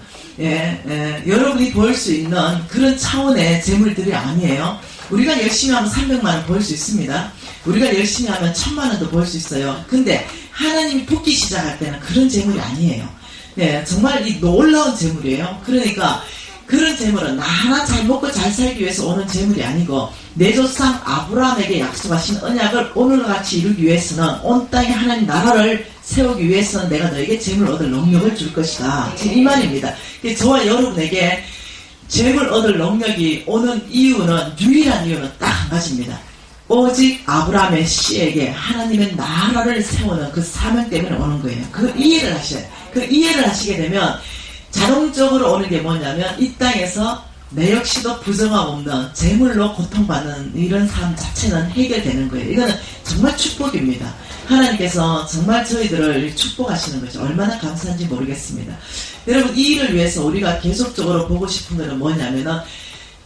[SPEAKER 1] 여러분이 벌 수 있는 그런 차원의 재물들이 아니에요. 우리가 열심히 하면 300만원 벌 수 있습니다. 우리가 열심히 하면 1000만원도 벌 수 있어요. 근데 하나님이 붓기 시작할 때는 그런 재물이 아니에요. 네, 정말 이 놀라운 재물이에요. 그러니까 그런 재물은 나 하나 잘 먹고 잘 살기 위해서 오는 재물이 아니고 내 조상 아브라함에게 약속하신 언약을 오늘같이 이루기 위해서는 온 땅에 하나님 나라를 세우기 위해서는 내가 너에게 재물 얻을 능력을 줄 것이다. 지금 이 말입니다. 저와 여러분에게 재물 얻을 능력이 오는 이유는 유일한 이유는 딱 한 가지입니다. 오직 아브라함의 씨에게 하나님의 나라를 세우는 그 사명 때문에 오는 거예요. 그 이해를 하셔야 돼요. 그 이해를 하시게 되면 자동적으로 오는 게 뭐냐면 이 땅에서 내 역시도 부정함 없는 재물로 고통받는 이런 삶 자체는 해결되는 거예요. 이거는 정말 축복입니다. 하나님께서 정말 저희들을 축복하시는 거죠. 얼마나 감사한지 모르겠습니다. 여러분 이 일을 위해서 우리가 계속적으로 보고 싶은 것은 뭐냐면은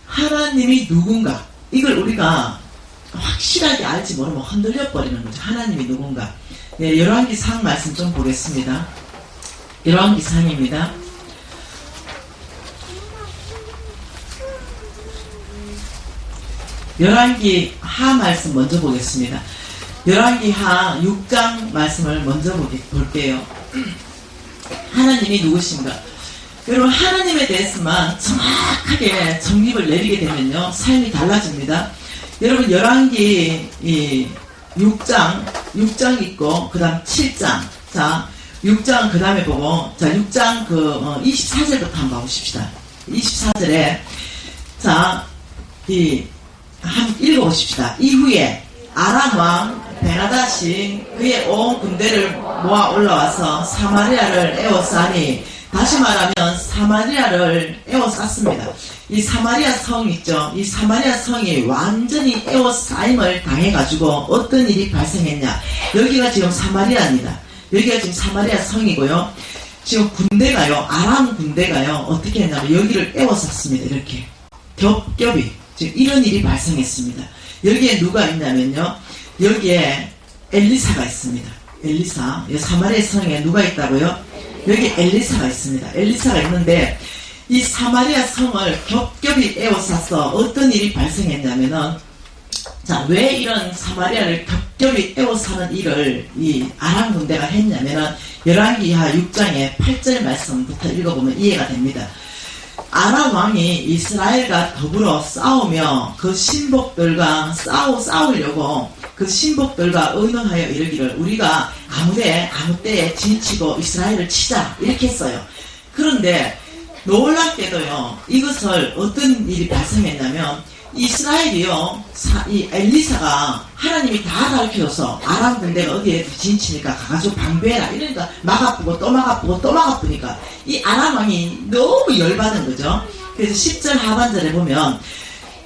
[SPEAKER 1] 하나님이 누군가 이걸 우리가 확실하게 알지 모르면 흔들려 버리는 거죠. 하나님이 누군가. 네, 열왕기상 말씀 좀 보겠습니다. 열왕기상입니다. 열왕기하 말씀 먼저 보겠습니다. 열왕기하 6장 말씀을 먼저 볼게요. 하나님이 누구신가? 여러분 하나님에 대해서만 정확하게 정립을 내리게 되면요 삶이 달라집니다. 여러분 열왕기 6장 있고 그 다음 7장 자 6장 그 다음에 보고 자 6장 24절부터 한번 보십시다. 24절에 자 한번 읽어보십시다. 이후에 아람 왕 베나닷이 그의 온 군대를 모아 올라와서 사마리아를 에워싸니 다시 말하면 사마리아를 에워쌌습니다. 이 사마리아 성 있죠. 이 사마리아 성이 완전히 에워싸임을 당해가지고 어떤 일이 발생했냐. 여기가 지금 사마리아입니다. 여기가 지금 사마리아 성이고요. 지금 군대가요. 아람 군대가요. 어떻게 했냐면 여기를 에워쌌습니다. 이렇게 겹겹이 지금 이런 일이 발생했습니다. 여기에 누가 있냐면요. 여기에 엘리사가 있습니다. 엘리사. 사마리아 성에 누가 있다고요? 여기 엘리사가 있습니다. 엘리사가 있는데 이 사마리아 성을 겹겹이 에워싸서 어떤 일이 발생했냐면은 자, 왜 이런 사마리아를 겹겹이 에워싸는 일을 이 아람 군대가 했냐면은 열왕기하 6장의 8절 말씀부터 읽어보면 이해가 됩니다. 아람 왕이 이스라엘과 더불어 싸우며 그 신복들과 싸우려고 그 신복들과 의논하여 이르기를 우리가 아무 때에 진치고 이스라엘을 치자 이렇게 했어요. 그런데 놀랍게도요 이것을 어떤 일이 발생했냐면 이스라엘이요 이 엘리사가 하나님이 다 가르쳐줘서 아람 군대가 어디에 진치니까 가가지고 방배해라 이러니까 막아쁘고 또 막아쁘고 또 막아쁘니까 이 아람 왕이 너무 열받은 거죠. 그래서 10절 하반절에 보면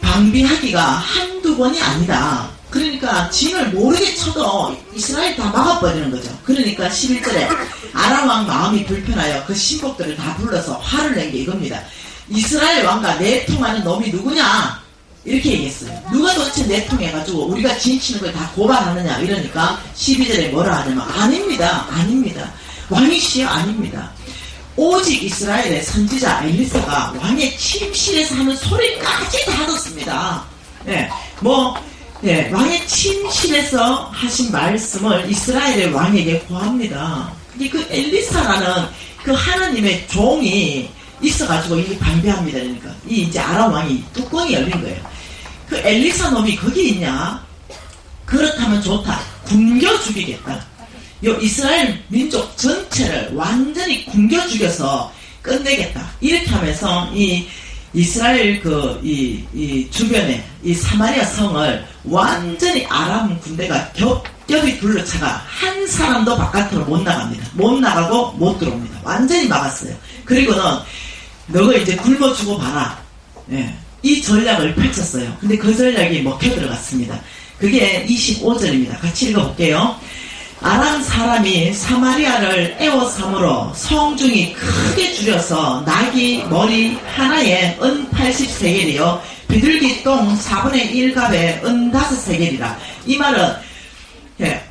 [SPEAKER 1] 방비하기가 한두 번이 아니다. 그러니까 진을 모르게 쳐도 이스라엘 다 막아버리는 거죠. 그러니까 11절에 아람 왕 마음이 불편하여 그 신복들을 다 불러서 화를 낸 게 이겁니다. 이스라엘 왕과 내통하는 놈이 누구냐? 이렇게 얘기했어요. 누가 도대체 내통해가지고 우리가 진치는 걸 다 고발하느냐 이러니까 12절에 뭐라 하냐면 아닙니다. 왕이시여 아닙니다. 오직 이스라엘의 선지자 엘리사가 왕의 침실에서 하는 소리까지 다 듣습니다. 왕의 침실에서 하신 말씀을 이스라엘의 왕에게 고합니다. 그 엘리사라는 그 하나님의 종이 있어가지고 이게 방배합니다. 그러니까 이 이제 아람 왕이 뚜껑이 열린 거예요. 그 엘리사 놈이 거기 있냐? 그렇다면 좋다. 굶겨 죽이겠다. 요 이스라엘 민족 전체를 완전히 굶겨 죽여서 끝내겠다. 이렇게 하면서 이 이스라엘 이 주변에 이 사마리아 성을 완전히 아람 군대가 겹겹이 둘러차가 한 사람도 바깥으로 못 나갑니다. 못 나가고 못 들어옵니다. 완전히 막았어요. 그리고는 너가 이제 굶어주고 봐라. 예, 이 전략을 펼쳤어요. 근데 그 전략이 먹혀 들어갔습니다. 그게 25절입니다. 같이 읽어볼게요. 아람 사람이 사마리아를 에워삼으로 성중이 크게 줄여서 나귀 머리 하나에 은 80세겔이요 비둘기 똥 4분의 1갑에 은 5세겔이라. 이 말은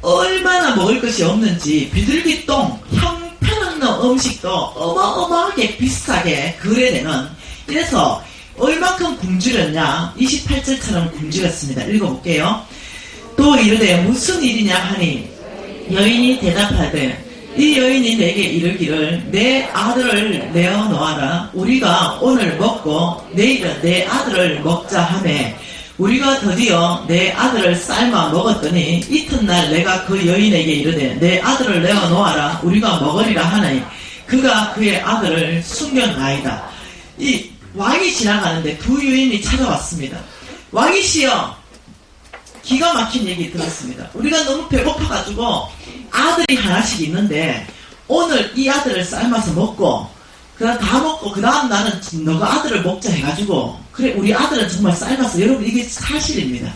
[SPEAKER 1] 얼마나 먹을 것이 없는지 비둘기 똥 형편없는 음식도 어마어마하게 비싸게 거래되는. 이래서 얼만큼 굶주렸냐, 28절처럼 굶주렸습니다. 읽어볼게요. 또 이르되 무슨 일이냐 하니 여인이 대답하되 이 여인이 내게 이르기를 내 아들을 내어 놓아라. 우리가 오늘 먹고 내일은 내 아들을 먹자 하매 우리가 드디어 내 아들을 삶아 먹었더니 이튿날 내가 그 여인에게 이르되 내 아들을 내어 놓아라. 우리가 먹으리라 하니 그가 그의 아들을 숨겼나이다. 이 왕이 지나가는데 두 유인이 찾아왔습니다. 왕이시여, 기가 막힌 얘기 들었습니다. 우리가 너무 배고파가지고 아들이 하나씩 있는데 오늘 이 아들을 삶아서 먹고 그다음 다 먹고 그 다음 나는 너가 아들을 먹자 해가지고 그래 우리 아들은 정말 삶아서. 여러분 이게 사실입니다.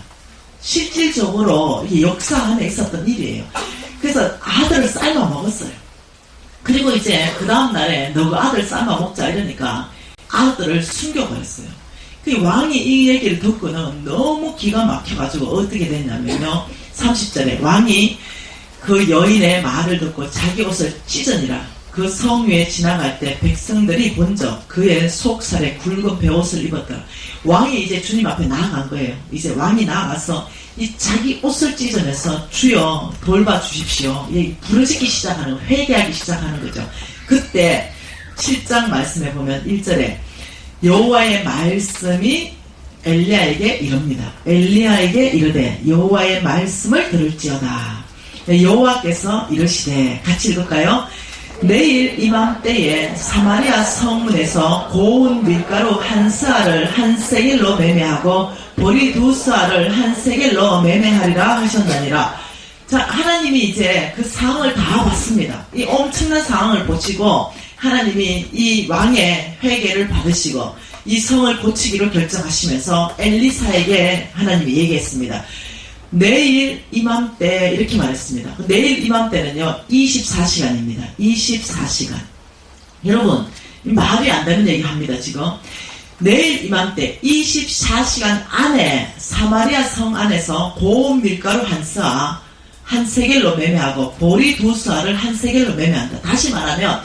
[SPEAKER 1] 실질적으로 이게 역사 안에 있었던 일이에요. 그래서 아들을 삶아 먹었어요. 그리고 이제 그 다음 날에 너가 아들 삶아 먹자 이러니까 아들을 숨겨버렸어요. 그 왕이 이 얘기를 듣고는 너무 기가 막혀가지고 어떻게 됐냐면요. 30절에 왕이 그 여인의 말을 듣고 자기 옷을 찢으니라. 그 성 위에 지나갈 때 백성들이 본적 그의 속살에 굵은 베옷을 입었더라. 왕이 이제 주님 앞에 나아간 거예요. 이제 왕이 나아가서 이 자기 옷을 찢어내서 주여 돌봐주십시오. 부르짖기 시작하는, 회개하기 시작하는 거죠. 그때 7장 말씀에 보면 1절에 여호와의 말씀이 엘리야에게 이릅니다. 엘리야에게 이르되 여호와의 말씀을 들을지어다. 여호와께서 이르시되, 같이 읽을까요? 내일 이맘때에 사마리아 성문에서 고운 밀가루 한 스아를 한 세겔로 매매하고 보리 두 스아를 한 세겔로 매매하리라 하셨나니라. 자, 하나님이 이제 그 상황을 다 봤습니다. 이 엄청난 상황을 보시고 하나님이 이 왕의 회개를 받으시고 이 성을 고치기로 결정하시면서 엘리사에게 하나님이 얘기했습니다. 내일 이맘때, 이렇게 말했습니다. 내일 이맘때는요 24시간입니다 24시간. 여러분 말이 안 되는 얘기 합니다. 지금 내일 이맘때 24시간 안에 사마리아 성 안에서 고운 밀가루 한 스아 한 세겔로 매매하고 보리 두 스아를 한 세겔로 매매한다. 다시 말하면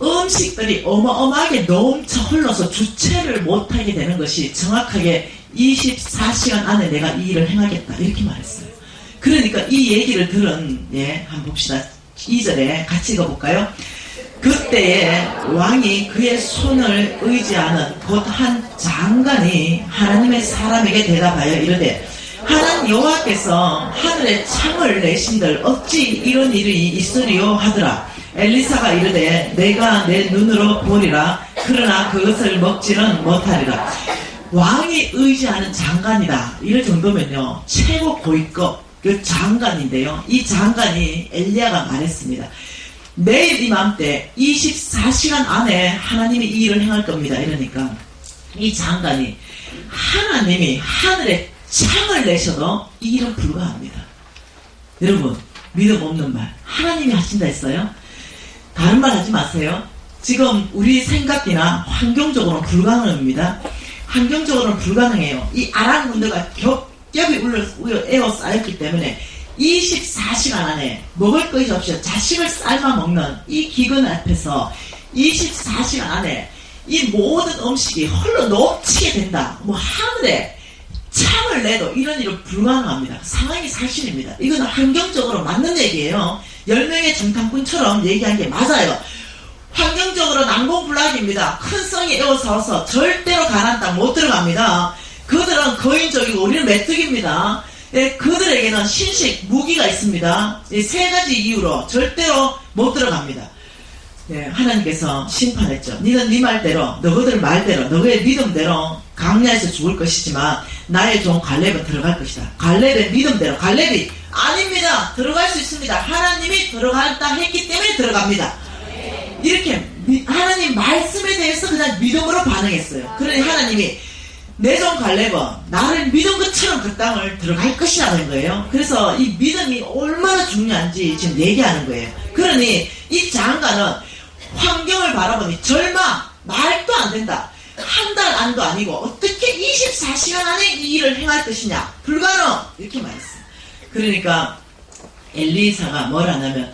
[SPEAKER 1] 음식들이 어마어마하게 넘쳐 흘러서 주체를 못하게 되는 것이 정확하게 24시간 안에 내가 이 일을 행하겠다, 이렇게 말했어요. 그러니까 이 얘기를 들은, 한번 봅시다. 2절에 같이 읽어볼까요? 그때에 왕이 그의 손을 의지하는 곧 한 장관이 하나님의 사람에게 대답하여 이르되, 하나님 여호와께서 하늘에 창을 내신들 어찌 이런 일이 있으리요 하더라. 엘리사가 이르되 내가 내 눈으로 보리라. 그러나 그것을 먹지는 못하리라. 왕이 의지하는 장관이다. 이럴 정도면요 최고 고위급 그 장관인데요, 이 장관이 엘리야가 말했습니다. 내일 이맘때 24시간 안에 하나님이 이 일을 행할 겁니다. 이러니까 이 장관이 하나님이 하늘에 창을 내셔도 이 일은 불가합니다. 여러분 믿음 없는 말, 하나님이 하신다 했어요? 다른 말 하지 마세요. 지금 우리 생각이나 환경적으로는 불가능합니다. 환경적으로는 불가능해요. 이 아람 군대가 겹겹이 에워싸였기 때문에 24시간 안에 먹을 것이 없이 자식을 삶아 먹는 이 기근 앞에서 24시간 안에 이 모든 음식이 홀로 넘치게 된다. 뭐 하늘에 창을 내도 이런 일은 불가능합니다. 상황이 사실입니다. 이건 환경적으로 맞는 얘기예요. 10명의 정탐꾼처럼 얘기한 게 맞아요. 환경적으로 난공불락입니다. 큰 성이 에워싸워서 절대로 가나안 땅 못 들어갑니다. 그들은 거인족이고 우리는 메뚜기입니다. 예, 그들에게는 신식, 무기가 있습니다. 이 세 가지 이유로 절대로 못 들어갑니다. 예, 하나님께서 심판했죠. 너는 네 말대로, 너희들 말대로, 너희의 믿음대로 강야에서 죽을 것이지만 나의 종 갈렙은 들어갈 것이다. 갈렙의 믿음대로, 갈렙이 아닙니다. 들어갈 수 있습니다. 하나님이 들어간다 했기 때문에 들어갑니다. 이렇게 하나님 말씀에 대해서 그냥 믿음으로 반응했어요. 그러니 하나님이 내 종 갈렙은 나를 믿은 것처럼 그 땅을 들어갈 것이라는 거예요. 그래서 이 믿음이 얼마나 중요한지 지금 얘기하는 거예요. 그러니 이 장관은 환경을 바라보니 절망, 말도 안 된다. 한 달 안도 아니고 어떻게 24시간 안에 이 일을 행할 것이냐. 불가능. 이렇게 말했어요. 그러니까 엘리사가 뭘 하냐면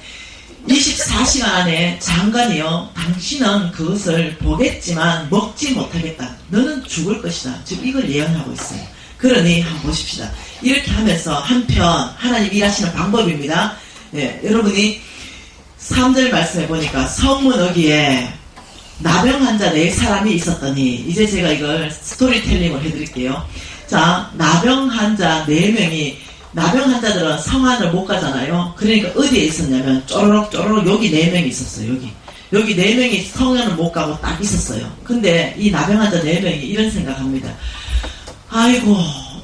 [SPEAKER 1] 24시간 안에 장관이요, 당신은 그것을 보겠지만 먹지 못하겠다. 너는 죽을 것이다. 지금 이걸 예언하고 있어요. 그러니 한번 보십시다. 이렇게 하면서 한편 하나님 일하시는 방법입니다. 예, 여러분이 3절 말씀해 보니까 성문 어기에 나병 환자 4사람이 있었더니, 이제 제가 이걸 스토리텔링을 해드릴게요. 자, 나병 환자 4명이, 나병 환자들은 성 안을 못 가잖아요. 그러니까 어디에 있었냐면 쪼로록 여기 4명이 있었어요. 여기 4명이 성 안을 못 가고 딱 있었어요. 근데 이 나병 환자 4명이 이런 생각합니다. 아이고,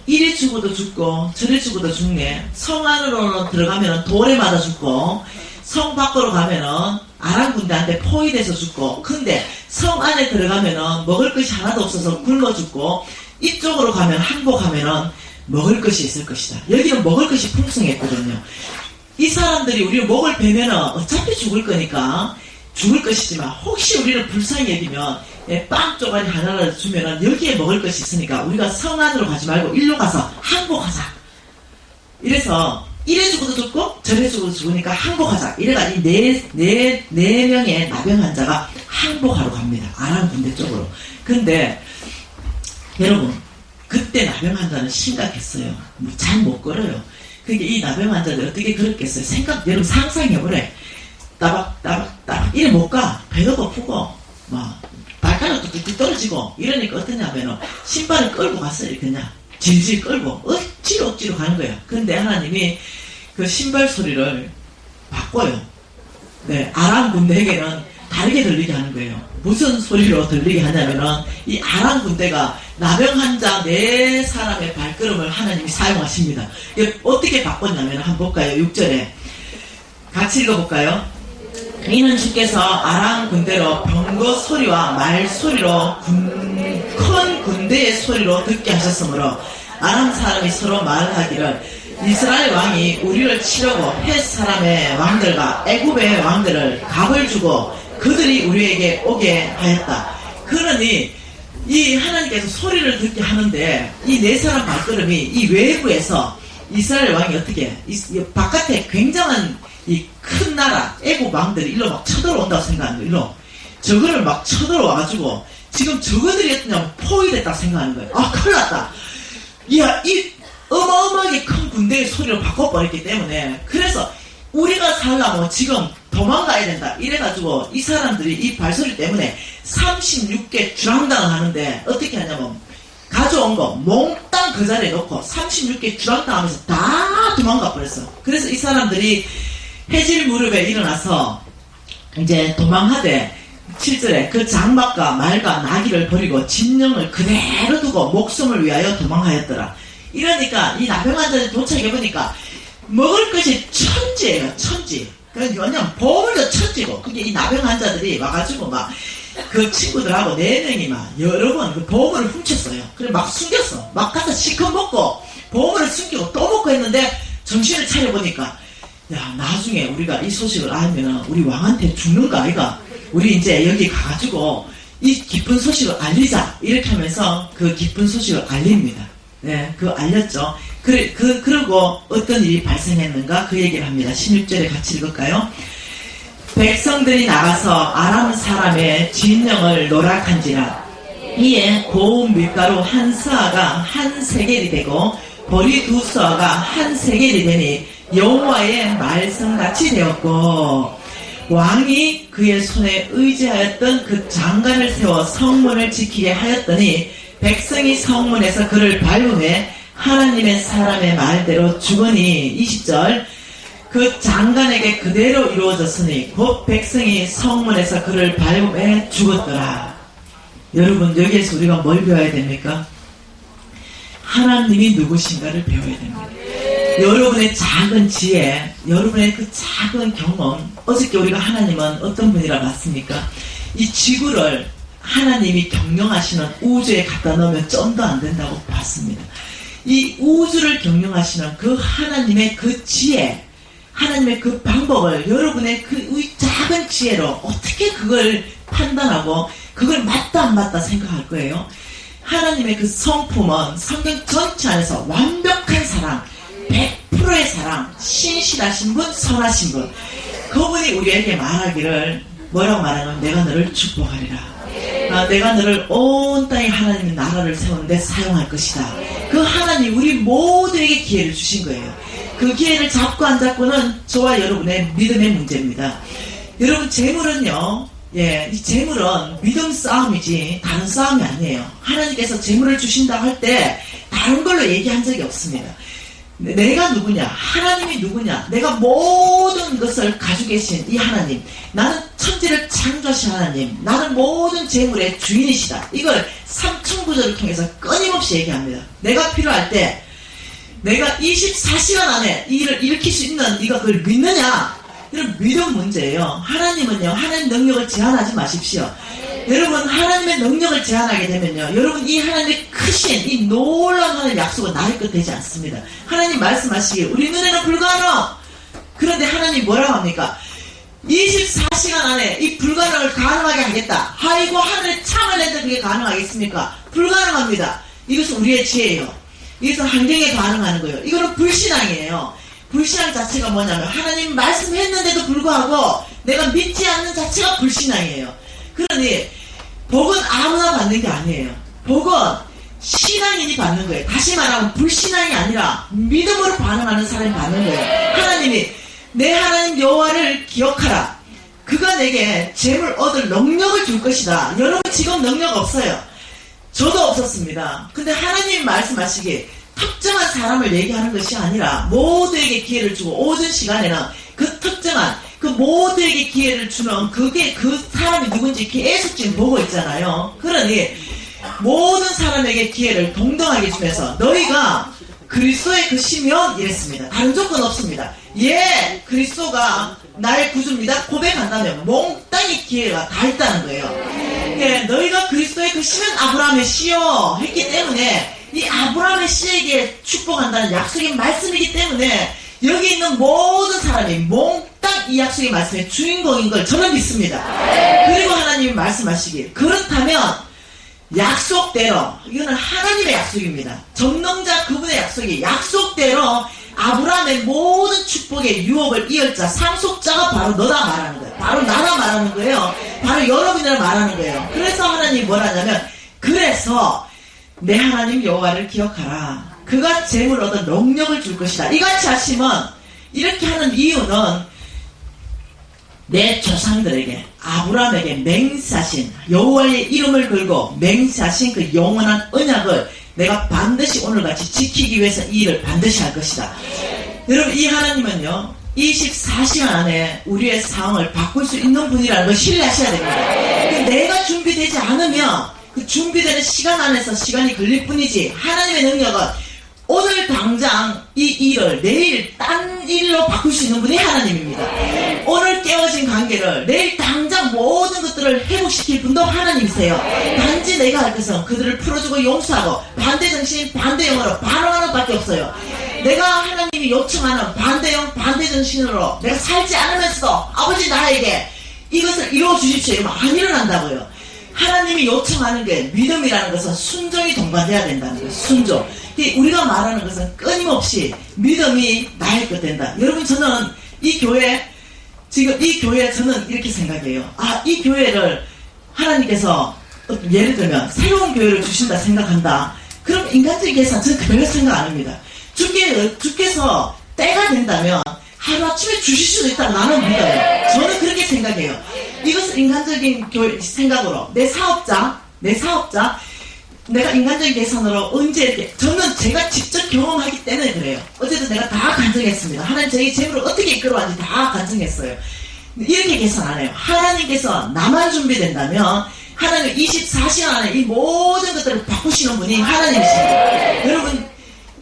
[SPEAKER 1] 이리 죽어도 죽고 저리 죽어도 죽네. 성 안으로는 들어가면 돌에 맞아 죽고, 성 밖으로 가면은 아람 군대한테 포위돼서 죽고, 근데 성 안에 들어가면은 먹을 것이 하나도 없어서 굶어 죽고, 이쪽으로 가면 항복하면은 먹을 것이 있을 것이다. 여기는 먹을 것이 풍성했거든요. 이 사람들이 우리를 목을 베면은 어차피 죽을 거니까 죽을 것이지만, 혹시 우리를 불쌍히 여기면 빵 쪼가리 하나를 주면은 여기에 먹을 것이 있으니까 우리가 성 안으로 가지 말고 일로 가서 항복하자. 이래서 이래 죽어도 죽고 저래 죽어도 죽으니까 항복하자. 이래가지고 네 명의 나병 환자가 항복하러 갑니다. 아람 군대 쪽으로. 근데 여러분, 그때 나병 환자는 심각했어요. 잘 못 걸어요. 그러니까 이 나병 환자들 어떻게 그랬겠어요? 여러분 상상해보래. 따박 이래 못 가. 배도 고프고 막 발가락도 뚝뚝 떨어지고 이러니까 어떠냐면은 신발을 끌고 갔어요. 그냥 질질 끌고 억지로 가는 거예요. 근데 하나님이 그 신발 소리를 바꿔요. 네, 아람 군대에게는 다르게 들리게 하는 거예요. 무슨 소리로 들리게 하냐면은 이 아람 군대가 나병 환자 4사람의 발걸음을 하나님이 사용하십니다. 이게 어떻게 바꿨냐면 한번 볼까요? 6절에 같이 읽어볼까요? 이는 주께서 아람 군대로 병거 소리와 말 소리로 큰 군대의 소리로 듣게 하셨으므로 아람 사람이 서로 말하기를 이스라엘 왕이 우리를 치려고 헷 사람의 왕들과 애굽의 왕들을 값을 주고 그들이 우리에게 오게 하였다. 그러니 이 하나님께서 소리를 듣게 하는데 이 4사람 발걸음이 이 외부에서 이스라엘 왕이 어떻게 이 바깥에 굉장한 이 큰 나라 애굽 왕들이 일로 막 쳐들어온다고 생각하는 거예요. 일로 저거를 막 쳐들어와가지고 지금 저거들이 어떠냐면 포위됐다고 생각하는 거예요. 아, 큰일 났다. 이야, 이 어마어마하게 큰 군대의 소리로 바꿔버렸기 때문에, 그래서 우리가 살려면 지금 도망가야 된다. 이래가지고 이 사람들이 이 발소리 때문에 36개 주랑당을 하는데 어떻게 하냐면 가져온 거 몽땅 그 자리에 놓고 36개 주랑당 하면서 다 도망가 버렸어. 그래서 이 사람들이 해질 무렵에 일어나서 이제 도망하되 7절에 그 장막과 말과 나귀를 버리고 진영을 그대로 두고 목숨을 위하여 도망하였더라. 이러니까 이 나병 환자들이 도착해보니까 먹을 것이 천지예요. 천지. 왜냐면 보물도 천지고, 그게 이 나병 환자들이 와가지고 막 그 친구들하고 4명이 막 여러 번 그 보물을 훔쳤어요. 그래 막 숨겼어. 막 가서 시커 먹고 보물을 숨기고 또 먹고 했는데 정신을 차려보니까, 야, 나중에 우리가 이 소식을 알면은 우리 왕한테 죽는 거 아이가? 우리 이제 여기 가가지고 이 기쁜 소식을 알리자. 이렇게 하면서 그 기쁜 소식을 알립니다. 네, 그거 알렸죠. 그러고 어떤 일이 발생했는가 그 얘기를 합니다. 16절에 같이 읽을까요? 백성들이 나가서 아람 사람의 진영을 노락한지라. 이에 고운 밀가루 한 서아가 한 세겔이 되고 보리 2서아가 한 세겔이 되니 여호와의 말씀같이 되었고, 왕이 그의 손에 의지하였던 그 장관을 세워 성문을 지키게 하였더니 백성이 성문에서 그를 밟음에 하나님의 사람의 말대로 주거니 20절 그 장관에게 그대로 이루어졌으니 곧 백성이 성문에서 그를 밟음에 죽었더라. 여러분 여기에서 우리가 뭘 배워야 됩니까? 하나님이 누구신가를 배워야 됩니다. 여러분의 작은 지혜, 여러분의 그 작은 경험, 어저께 우리가 하나님은 어떤 분이라 봤습니까? 이 지구를 하나님이 경영하시는 우주에 갖다 넣으면 좀 더 안 된다고 봤습니다. 이 우주를 경영하시는 그 하나님의 그 지혜, 하나님의 그 방법을 여러분의 그 작은 지혜로 어떻게 그걸 판단하고 그걸 맞다 안 맞다 생각할 거예요. 하나님의 그 성품은 성경 전체 안에서 완벽한 사랑, 100%의 사랑, 신실하신 분, 선하신 분. 그분이 우리에게 말하기를 뭐라고 말하냐면 내가 너를 축복하리라. 내가 너를 온 땅에 하나님의 나라를 세우는데 사용할 것이다. 그 하나님 우리 모두에게 기회를 주신 거예요. 그 기회를 잡고 안 잡고는 저와 여러분의 믿음의 문제입니다. 여러분 재물은요, 이 재물은 믿음 싸움이지 다른 싸움이 아니에요. 하나님께서 재물을 주신다고 할 때 다른 걸로 얘기한 적이 없습니다. 내가 누구냐? 하나님이 누구냐? 내가 모든 것을 가지고 계신 이 하나님, 나는 천지를 창조하신 하나님, 나는 모든 재물의 주인이시다. 이걸 삼층구절을 통해서 끊임없이 얘기합니다. 내가 필요할 때 내가 24시간 안에 이 일을 일으킬 수 있는 네가 그걸 믿느냐? 이런 믿음 문제예요. 하나님은요, 하나님 능력을 제한하지 마십시오. 여러분 하나님의 능력을 제한하게 되면요, 여러분 이 하나님의 크신 이 놀라운 하나님의 약속은 나의 것 되지 않습니다. 하나님 말씀하시기에 우리 눈에는 불가능. 그런데 하나님 뭐라고 합니까? 24시간 안에 이 불가능을 가능하게 하겠다. 아이고 하늘에 창을 내도 그게 가능하겠습니까? 불가능합니다. 이것은 우리의 지혜예요. 이것은 환경에 반응하는 거예요. 이거는 불신앙이에요. 불신앙 자체가 뭐냐면 하나님 말씀했는데도 불구하고 내가 믿지 않는 자체가 불신앙이에요. 그러니 복은 아무나 받는 게 아니에요. 복은 신앙인이 받는 거예요. 다시 말하면 불신앙이 아니라 믿음으로 반응하는 사람이 받는 거예요. 하나님이 내 하나님 여호와를 기억하라. 그가 내게 재물 얻을 능력을 줄 것이다. 여러분 지금 능력 없어요. 저도 없었습니다. 근데 하나님 말씀하시기에 특정한 사람을 얘기하는 것이 아니라 모두에게 기회를 주고 오전 시간에는 그 특정한 그 모두에게 기회를 주는 그게 그 사람이 누군지 계속 지금 보고 있잖아요. 그러니 모든 사람에게 기회를 동등하게 주면서 너희가 그리스도의 그 시면 이랬습니다. 다른 조건 없습니다. 예, 그리스도가 나의 구주입니다. 고백한다면 몽땅히 기회가 다 있다는 거예요. 예, 너희가 그리스도의 그 시면 아브라함의 씨요 했기 때문에 이 아브라함의 씨에게 축복한다는 약속의 말씀이기 때문에 여기 있는 모든 사람이 몽땅 이 약속의 말씀의 주인공인 걸 저는 믿습니다. 그리고 하나님이 말씀하시길 그렇다면 약속대로, 이거는 하나님의 약속입니다. 전능자 그분의 약속이 약속대로 아브라함의 모든 축복의 유업을 이을 자, 상속자가 바로 너다 말하는 거예요. 바로 나라 말하는 거예요. 바로 여러분이라 말하는 거예요. 그래서 하나님이 뭐라냐면 그래서 내 하나님 여호와를 기억하라. 그가 재물 얻어 능력을 줄 것이다. 이같이 하시면 이렇게 하는 이유는 내 조상들에게 아브라함에게 맹세하신 여호와의 이름을 걸고 맹세하신 그 영원한 언약을 내가 반드시 오늘같이 지키기 위해서 이 일을 반드시 할 것이다. 여러분 이 하나님은요 24시간 안에 우리의 상황을 바꿀 수 있는 분이라는 걸 신뢰하셔야 됩니다. 내가 준비되지 않으면 그 준비되는 시간 안에서 시간이 걸릴 뿐이지 하나님의 능력은 오늘 당장 이 일을 내일 딴 일로 바꿀 수 있는 분이 하나님입니다. 오늘 깨어진 관계를 내일 당장 모든 것들을 회복시킬 분도 하나님이세요. 단지 내가 할 것은 그들을 풀어주고 용서하고 반대정신 반대영으로 반응하는 밖에 없어요. 내가 하나님이 요청하는 반대영 반대정신으로 내가 살지 않으면서도 아버지 나에게 이것을 이루어 주십시오 이러면 안 일어난다고요. 하나님이 요청하는 게 믿음이라는 것은 순종이 동반돼야 된다는 거예요. 순종. 우리가 말하는 것은 끊임없이 믿음이 나의 것 된다. 여러분 저는 이 교회 지금 이 교회 저는 이렇게 생각해요. 이 교회를 하나님께서 예를 들면 새로운 교회를 주신다 생각한다. 그럼 인간적인 계산 저는 별로 생각 안 합니다. 주께서 때가 된다면 하루아침에 주실 수도 있다고 나는 믿어요. 저는 그렇게 생각해요. 이것은 인간적인 생각으로 내 사업자 내가 인간적인 계산으로 언제 이렇게, 저는 제가 직접 경험하기 때문에 그래요. 어쨌든 내가 다 간증했습니다. 하나님 저희 재물을 어떻게 이끌어왔는지 다 간증했어요. 이렇게 계산 안 해요. 하나님께서 나만 준비된다면 하나님 24시간 안에 이 모든 것들을 바꾸시는 분이 하나님이십니다. 여러분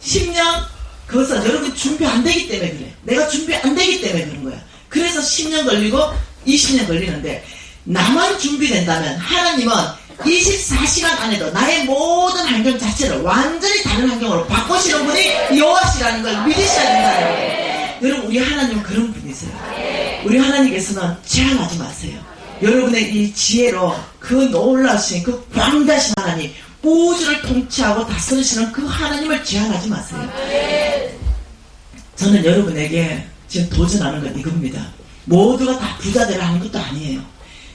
[SPEAKER 1] 10년 그것은 여러분 준비 안 되기 때문에 그래요. 내가 준비 안 되기 때문에 그런 거야. 그래서 10년 걸리고 20년 걸리는데, 나만 준비된다면 하나님은 24시간 안에도 나의 모든 환경 자체를 완전히 다른 환경으로 바꾸시는 분이 여호와시라는 걸 믿으셔야 된다는 거예요. 여러분 우리 하나님은 그런 분이세요. 우리 하나님께서는 제한하지 마세요. 여러분의 이 지혜로 그 놀라신 그 광대하신 하나님, 우주를 통치하고 다스리시는 그 하나님을 제한하지 마세요. 저는 여러분에게 지금 도전하는 건 이겁니다. 모두가 다 부자 되라 하는 것도 아니에요.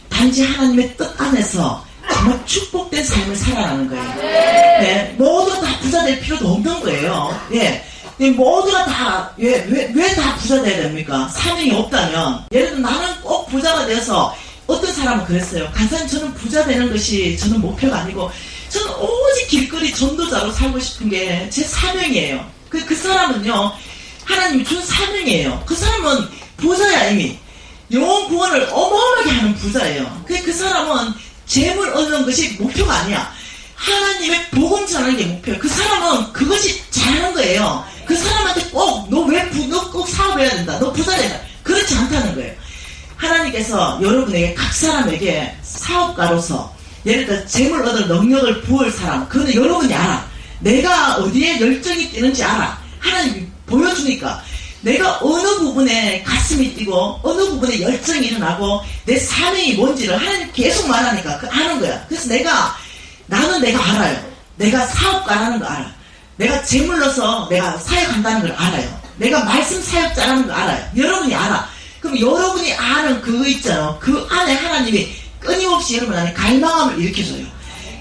[SPEAKER 1] 단지 하나님의 뜻 안에서 정말 축복된 삶을 살아가는 거예요. 네, 모두가 다 부자 될 필요도 없는 거예요. 예. 모두가 다, 왜 다 부자 돼야 됩니까? 사명이 없다면. 예를 들어 나는 꼭 부자가 되어서, 어떤 사람은 그랬어요. 간사님 저는 부자 되는 것이 저는 목표가 아니고, 저는 오직 길거리 전도자로 살고 싶은 게 제 사명이에요. 그 사람은요, 하나님이 준 사명이에요. 그 사람은 부자야 이미. 영혼 구원을 어마어마하게 하는 부자예요. 그 사람은 재물 얻는 것이 목표가 아니야. 하나님의 복음 전하는 게 목표예요. 그 사람은 그것이 잘하는 거예요. 그 사람한테 꼭 너 꼭 사업해야 된다. 너 부자 된다. 그렇지 않다는 거예요. 하나님께서 여러분에게 각 사람에게 사업가로서 예를 들어 재물 얻을 능력을 부을 사람, 그거는 여러분이 알아. 내가 어디에 열정이 뛰는지 알아. 하나님이 보여주니까 내가 어느 부분에 가슴이 뛰고 어느 부분에 열정이 일어나고 내 사명이 뭔지를 하나님 계속 말하니까 아는 거야. 그래서 나는 내가 알아요. 내가 사업가라는 거 알아. 내가 재물로서 내가 사역한다는 걸 알아요. 내가 말씀 사역자라는 걸 알아요. 여러분이 알아. 그럼 여러분이 아는 그거 있잖아요. 그 안에 하나님이 끊임없이 여러분 안에 갈망함을 일으켜줘요.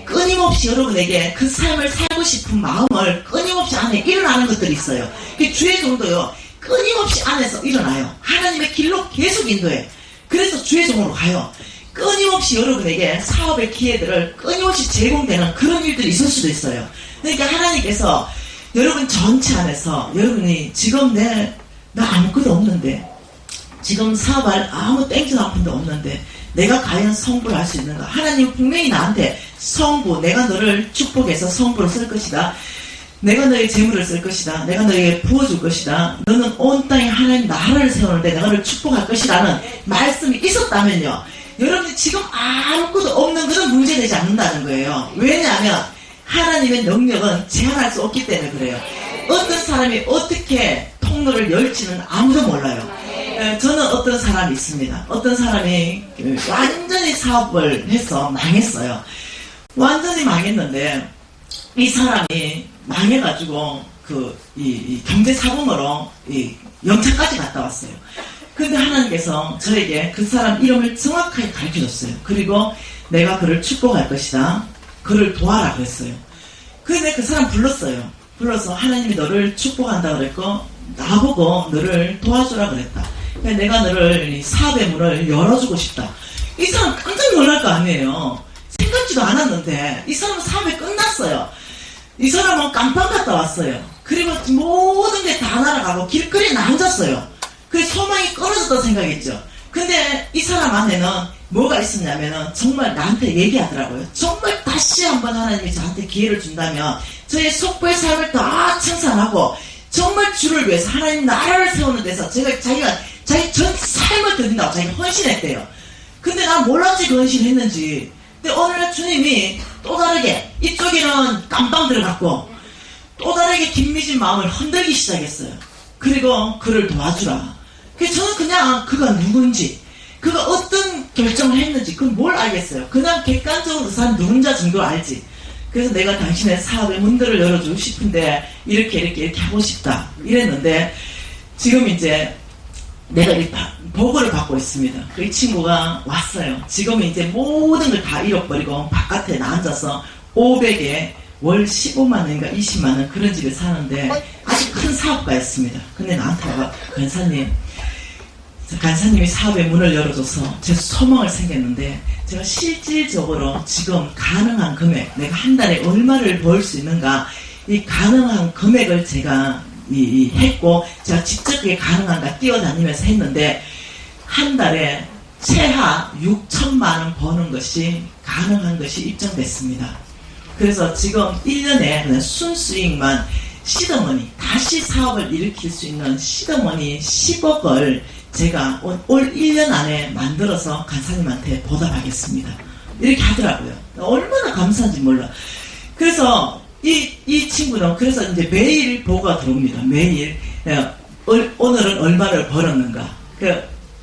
[SPEAKER 1] 끊임없이 여러분에게 그 삶을 살고 싶은 마음을 끊임없이 안에 일어나는 것들이 있어요. 그 주의 종도요, 끊임없이 안에서 일어나요. 하나님의 길로 계속 인도해. 그래서 주의 종으로 가요. 끊임없이 여러분에게 사업의 기회들을 끊임없이 제공되는 그런 일들이 있을 수도 있어요. 그러니까 하나님께서 여러분 전체 안에서 여러분이 지금 나 아무것도 없는데, 지금 사업할 아무 땡기도 한 푼도 없는데 내가 과연 성부를 할 수 있는가? 하나님 분명히 나한테 성부, 내가 너를 축복해서 성부를 쓸 것이다. 내가 너의 재물을 쓸 것이다. 내가 너에게 부어줄 것이다. 너는 온 땅에 하나님 나라를 세우는데 내가 너를 축복할 것이라는 말씀이 있었다면요, 여러분이 지금 아무것도 없는 것은 문제되지 않는다는 거예요. 왜냐하면 하나님의 능력은 제한할 수 없기 때문에 그래요. 어떤 사람이 어떻게 통로를 열지는 아무도 몰라요. 저는 어떤 사람이 있습니다. 어떤 사람이 완전히 사업을 해서 망했어요. 완전히 망했는데 이 사람이 망해가지고 이 경제사범으로 영창까지 갔다 왔어요. 근데 하나님께서 저에게 그 사람 이름을 정확하게 가르쳐줬어요. 그리고 내가 그를 축복할 것이다. 그를 도와라 그랬어요. 근데 그 사람 불렀어요. 불러서 하나님이 너를 축복한다 그랬고 나보고 너를 도와주라 그랬다. 그러니까 내가 너를 사업의 문을 열어주고 싶다. 이 사람 깜짝 놀랄 거 아니에요. 생각지도 않았는데 이 사람은 사업이 끝났어요. 이 사람은 깜빵 갔다 왔어요. 그리고 모든 게 다 날아가고 길거리에 앉았어요. 그 소망이 끊어졌다고 생각했죠. 근데 이 사람 안에는 뭐가 있었냐면은 정말 나한테 얘기하더라고요. 정말 다시 한번 하나님이 저한테 기회를 준다면 저의 속부의 삶을 다 청산하고 정말 주를 위해서 하나님 나라를 세우는 데서 자기가 자기 전 삶을 드린다고 자기가 헌신했대요. 근데 난 몰랐지 그 헌신했는지. 근데 오늘날 주님이 또 다르게 이쪽에는 깜빵 들어갔고 또 다르게 김미진 마음을 흔들기 시작했어요. 그리고 그를 도와주라. 그래서 저는 그냥 그가 누군지, 그가 어떤 결정을 했는지 그건 뭘 알겠어요. 그냥 객관적으로 그 사람 누군지 정도 알지. 그래서 내가 당신의 사업의 문들을 열어주고 싶은데 이렇게 하고 싶다 이랬는데 지금 이제 내가 이 보고를 받고 있습니다. 이 친구가 왔어요. 지금 이제 모든 걸 다 잃어버리고 바깥에 앉아서 500에 월 15만원인가 20만원 그런 집에 사는데 아주 큰 사업가였습니다. 근데 나한테 와가, 권사님 간사님이 사업의 문을 열어줘서 제 소망을 생겼는데, 제가 실질적으로 지금 가능한 금액, 내가 한 달에 얼마를 벌 수 있는가, 이 가능한 금액을 제가 했고, 제가 직접 그게 가능한가 뛰어다니면서 했는데, 한 달에 최하 6천만 원 버는 것이 가능한 것이 입증됐습니다. 그래서 지금 1년에 그냥 순수익만 시드머니, 다시 사업을 일으킬 수 있는 시드머니 10억을 제가 올 1년 안에 만들어서 간사님한테 보답하겠습니다. 이렇게 하더라고요. 얼마나 감사한지 몰라. 그래서 이 친구는 그래서 이제 매일 보고가 들어옵니다. 매일 오늘은 얼마를 벌었는가.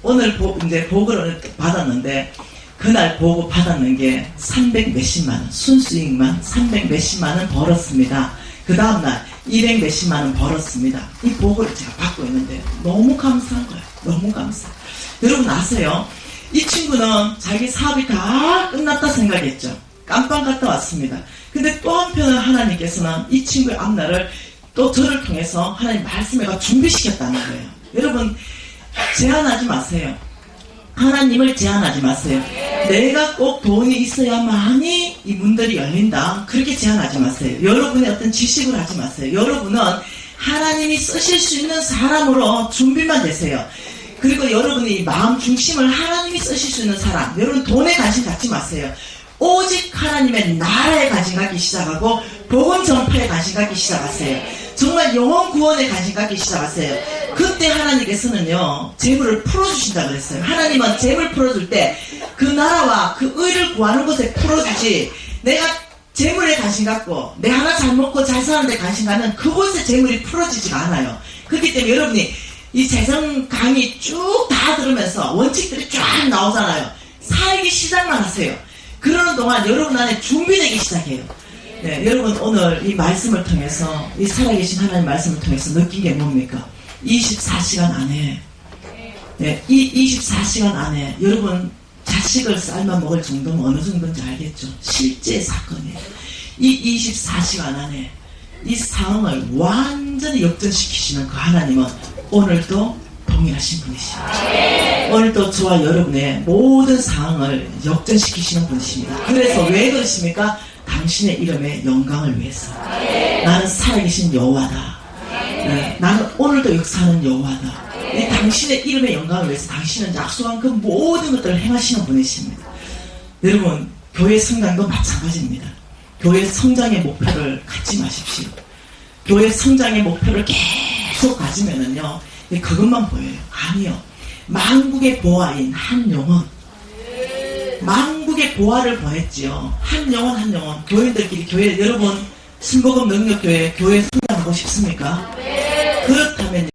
[SPEAKER 1] 오늘 이제 보고를 받았는데, 그날 보고 받았는 게 300 몇십만 원, 순수익만 300 몇십만 원 벌었습니다. 그 다음날 200 몇십만 원 벌었습니다. 이 보고를 제가 받고 있는데 너무 감사한 거예요. 너무 감사. 여러분 아세요? 이 친구는 자기 사업이 다 끝났다 생각했죠. 깜빵 갔다 왔습니다. 근데 또 한편은 하나님께서는 이 친구의 앞날을 또 저를 통해서 하나님 말씀에가 준비시켰다는 거예요. 여러분 제한하지 마세요. 하나님을 제한하지 마세요. 내가 꼭 돈이 있어야만이 이 문들이 열린다. 그렇게 제한하지 마세요. 여러분의 어떤 지식을 하지 마세요. 여러분은 하나님이 쓰실 수 있는 사람으로 준비만 되세요. 그리고 여러분이 마음 중심을 하나님이 쓰실 수 있는 사람. 여러분 돈에 관심 갖지 마세요. 오직 하나님의 나라에 관심 갖기 시작하고 복음 전파에 관심 갖기 시작하세요. 정말 영혼 구원에 관심 갖기 시작하세요. 그때 하나님께서는요 재물을 풀어주신다 그랬어요. 하나님은 재물 풀어줄 때 그 나라와 그 의를 구하는 것에 풀어주지, 내가 재물에 관심 갖고 내 하나 잘 먹고 잘 사는 데 관심 갖는 그곳에 재물이 풀어지지가 않아요. 그렇기 때문에 여러분이 이 재정 강의 쭉 다 들으면서 원칙들이 쫙 나오잖아요. 살기 시작만 하세요. 그러는 동안 여러분 안에 준비되기 시작해요. 네, 여러분 오늘 이 말씀을 통해서, 이 살아계신 하나님 말씀을 통해서 느낀 게 뭡니까? 24시간 안에, 네, 이 24시간 안에 여러분 자식을 삶아 먹을 정도면 어느 정도인지 알겠죠? 실제 사건이에요. 이 24시간 안에 이 상황을 완전히 역전시키시는 그 하나님은 오늘도 동일하신 분이십니다. 오늘도 저와 여러분의 모든 상황을 역전시키시는 분이십니다. 그래서 왜 그러십니까? 당신의 이름의 영광을 위해서. 나는 살아계신 여호와다. 네, 나는 오늘도 역사하는 여호와다. 이 당신의 이름의 영광을 위해서 당신은 약속한 그 모든 것들을 행하시는 분이십니다. 여러분 교회 성장도 마찬가지입니다. 교회 성장의 목표를 갖지 마십시오. 교회 성장의 목표를 계속 가지면은요 그것만 보여요. 아니요. 만국의 보화인 한 영혼, 만국의 보화를 보냈지요. 한 영혼 교인들끼리 교회, 여러분 순복음 능력교회 교회 성장하고 싶습니까? 그렇다면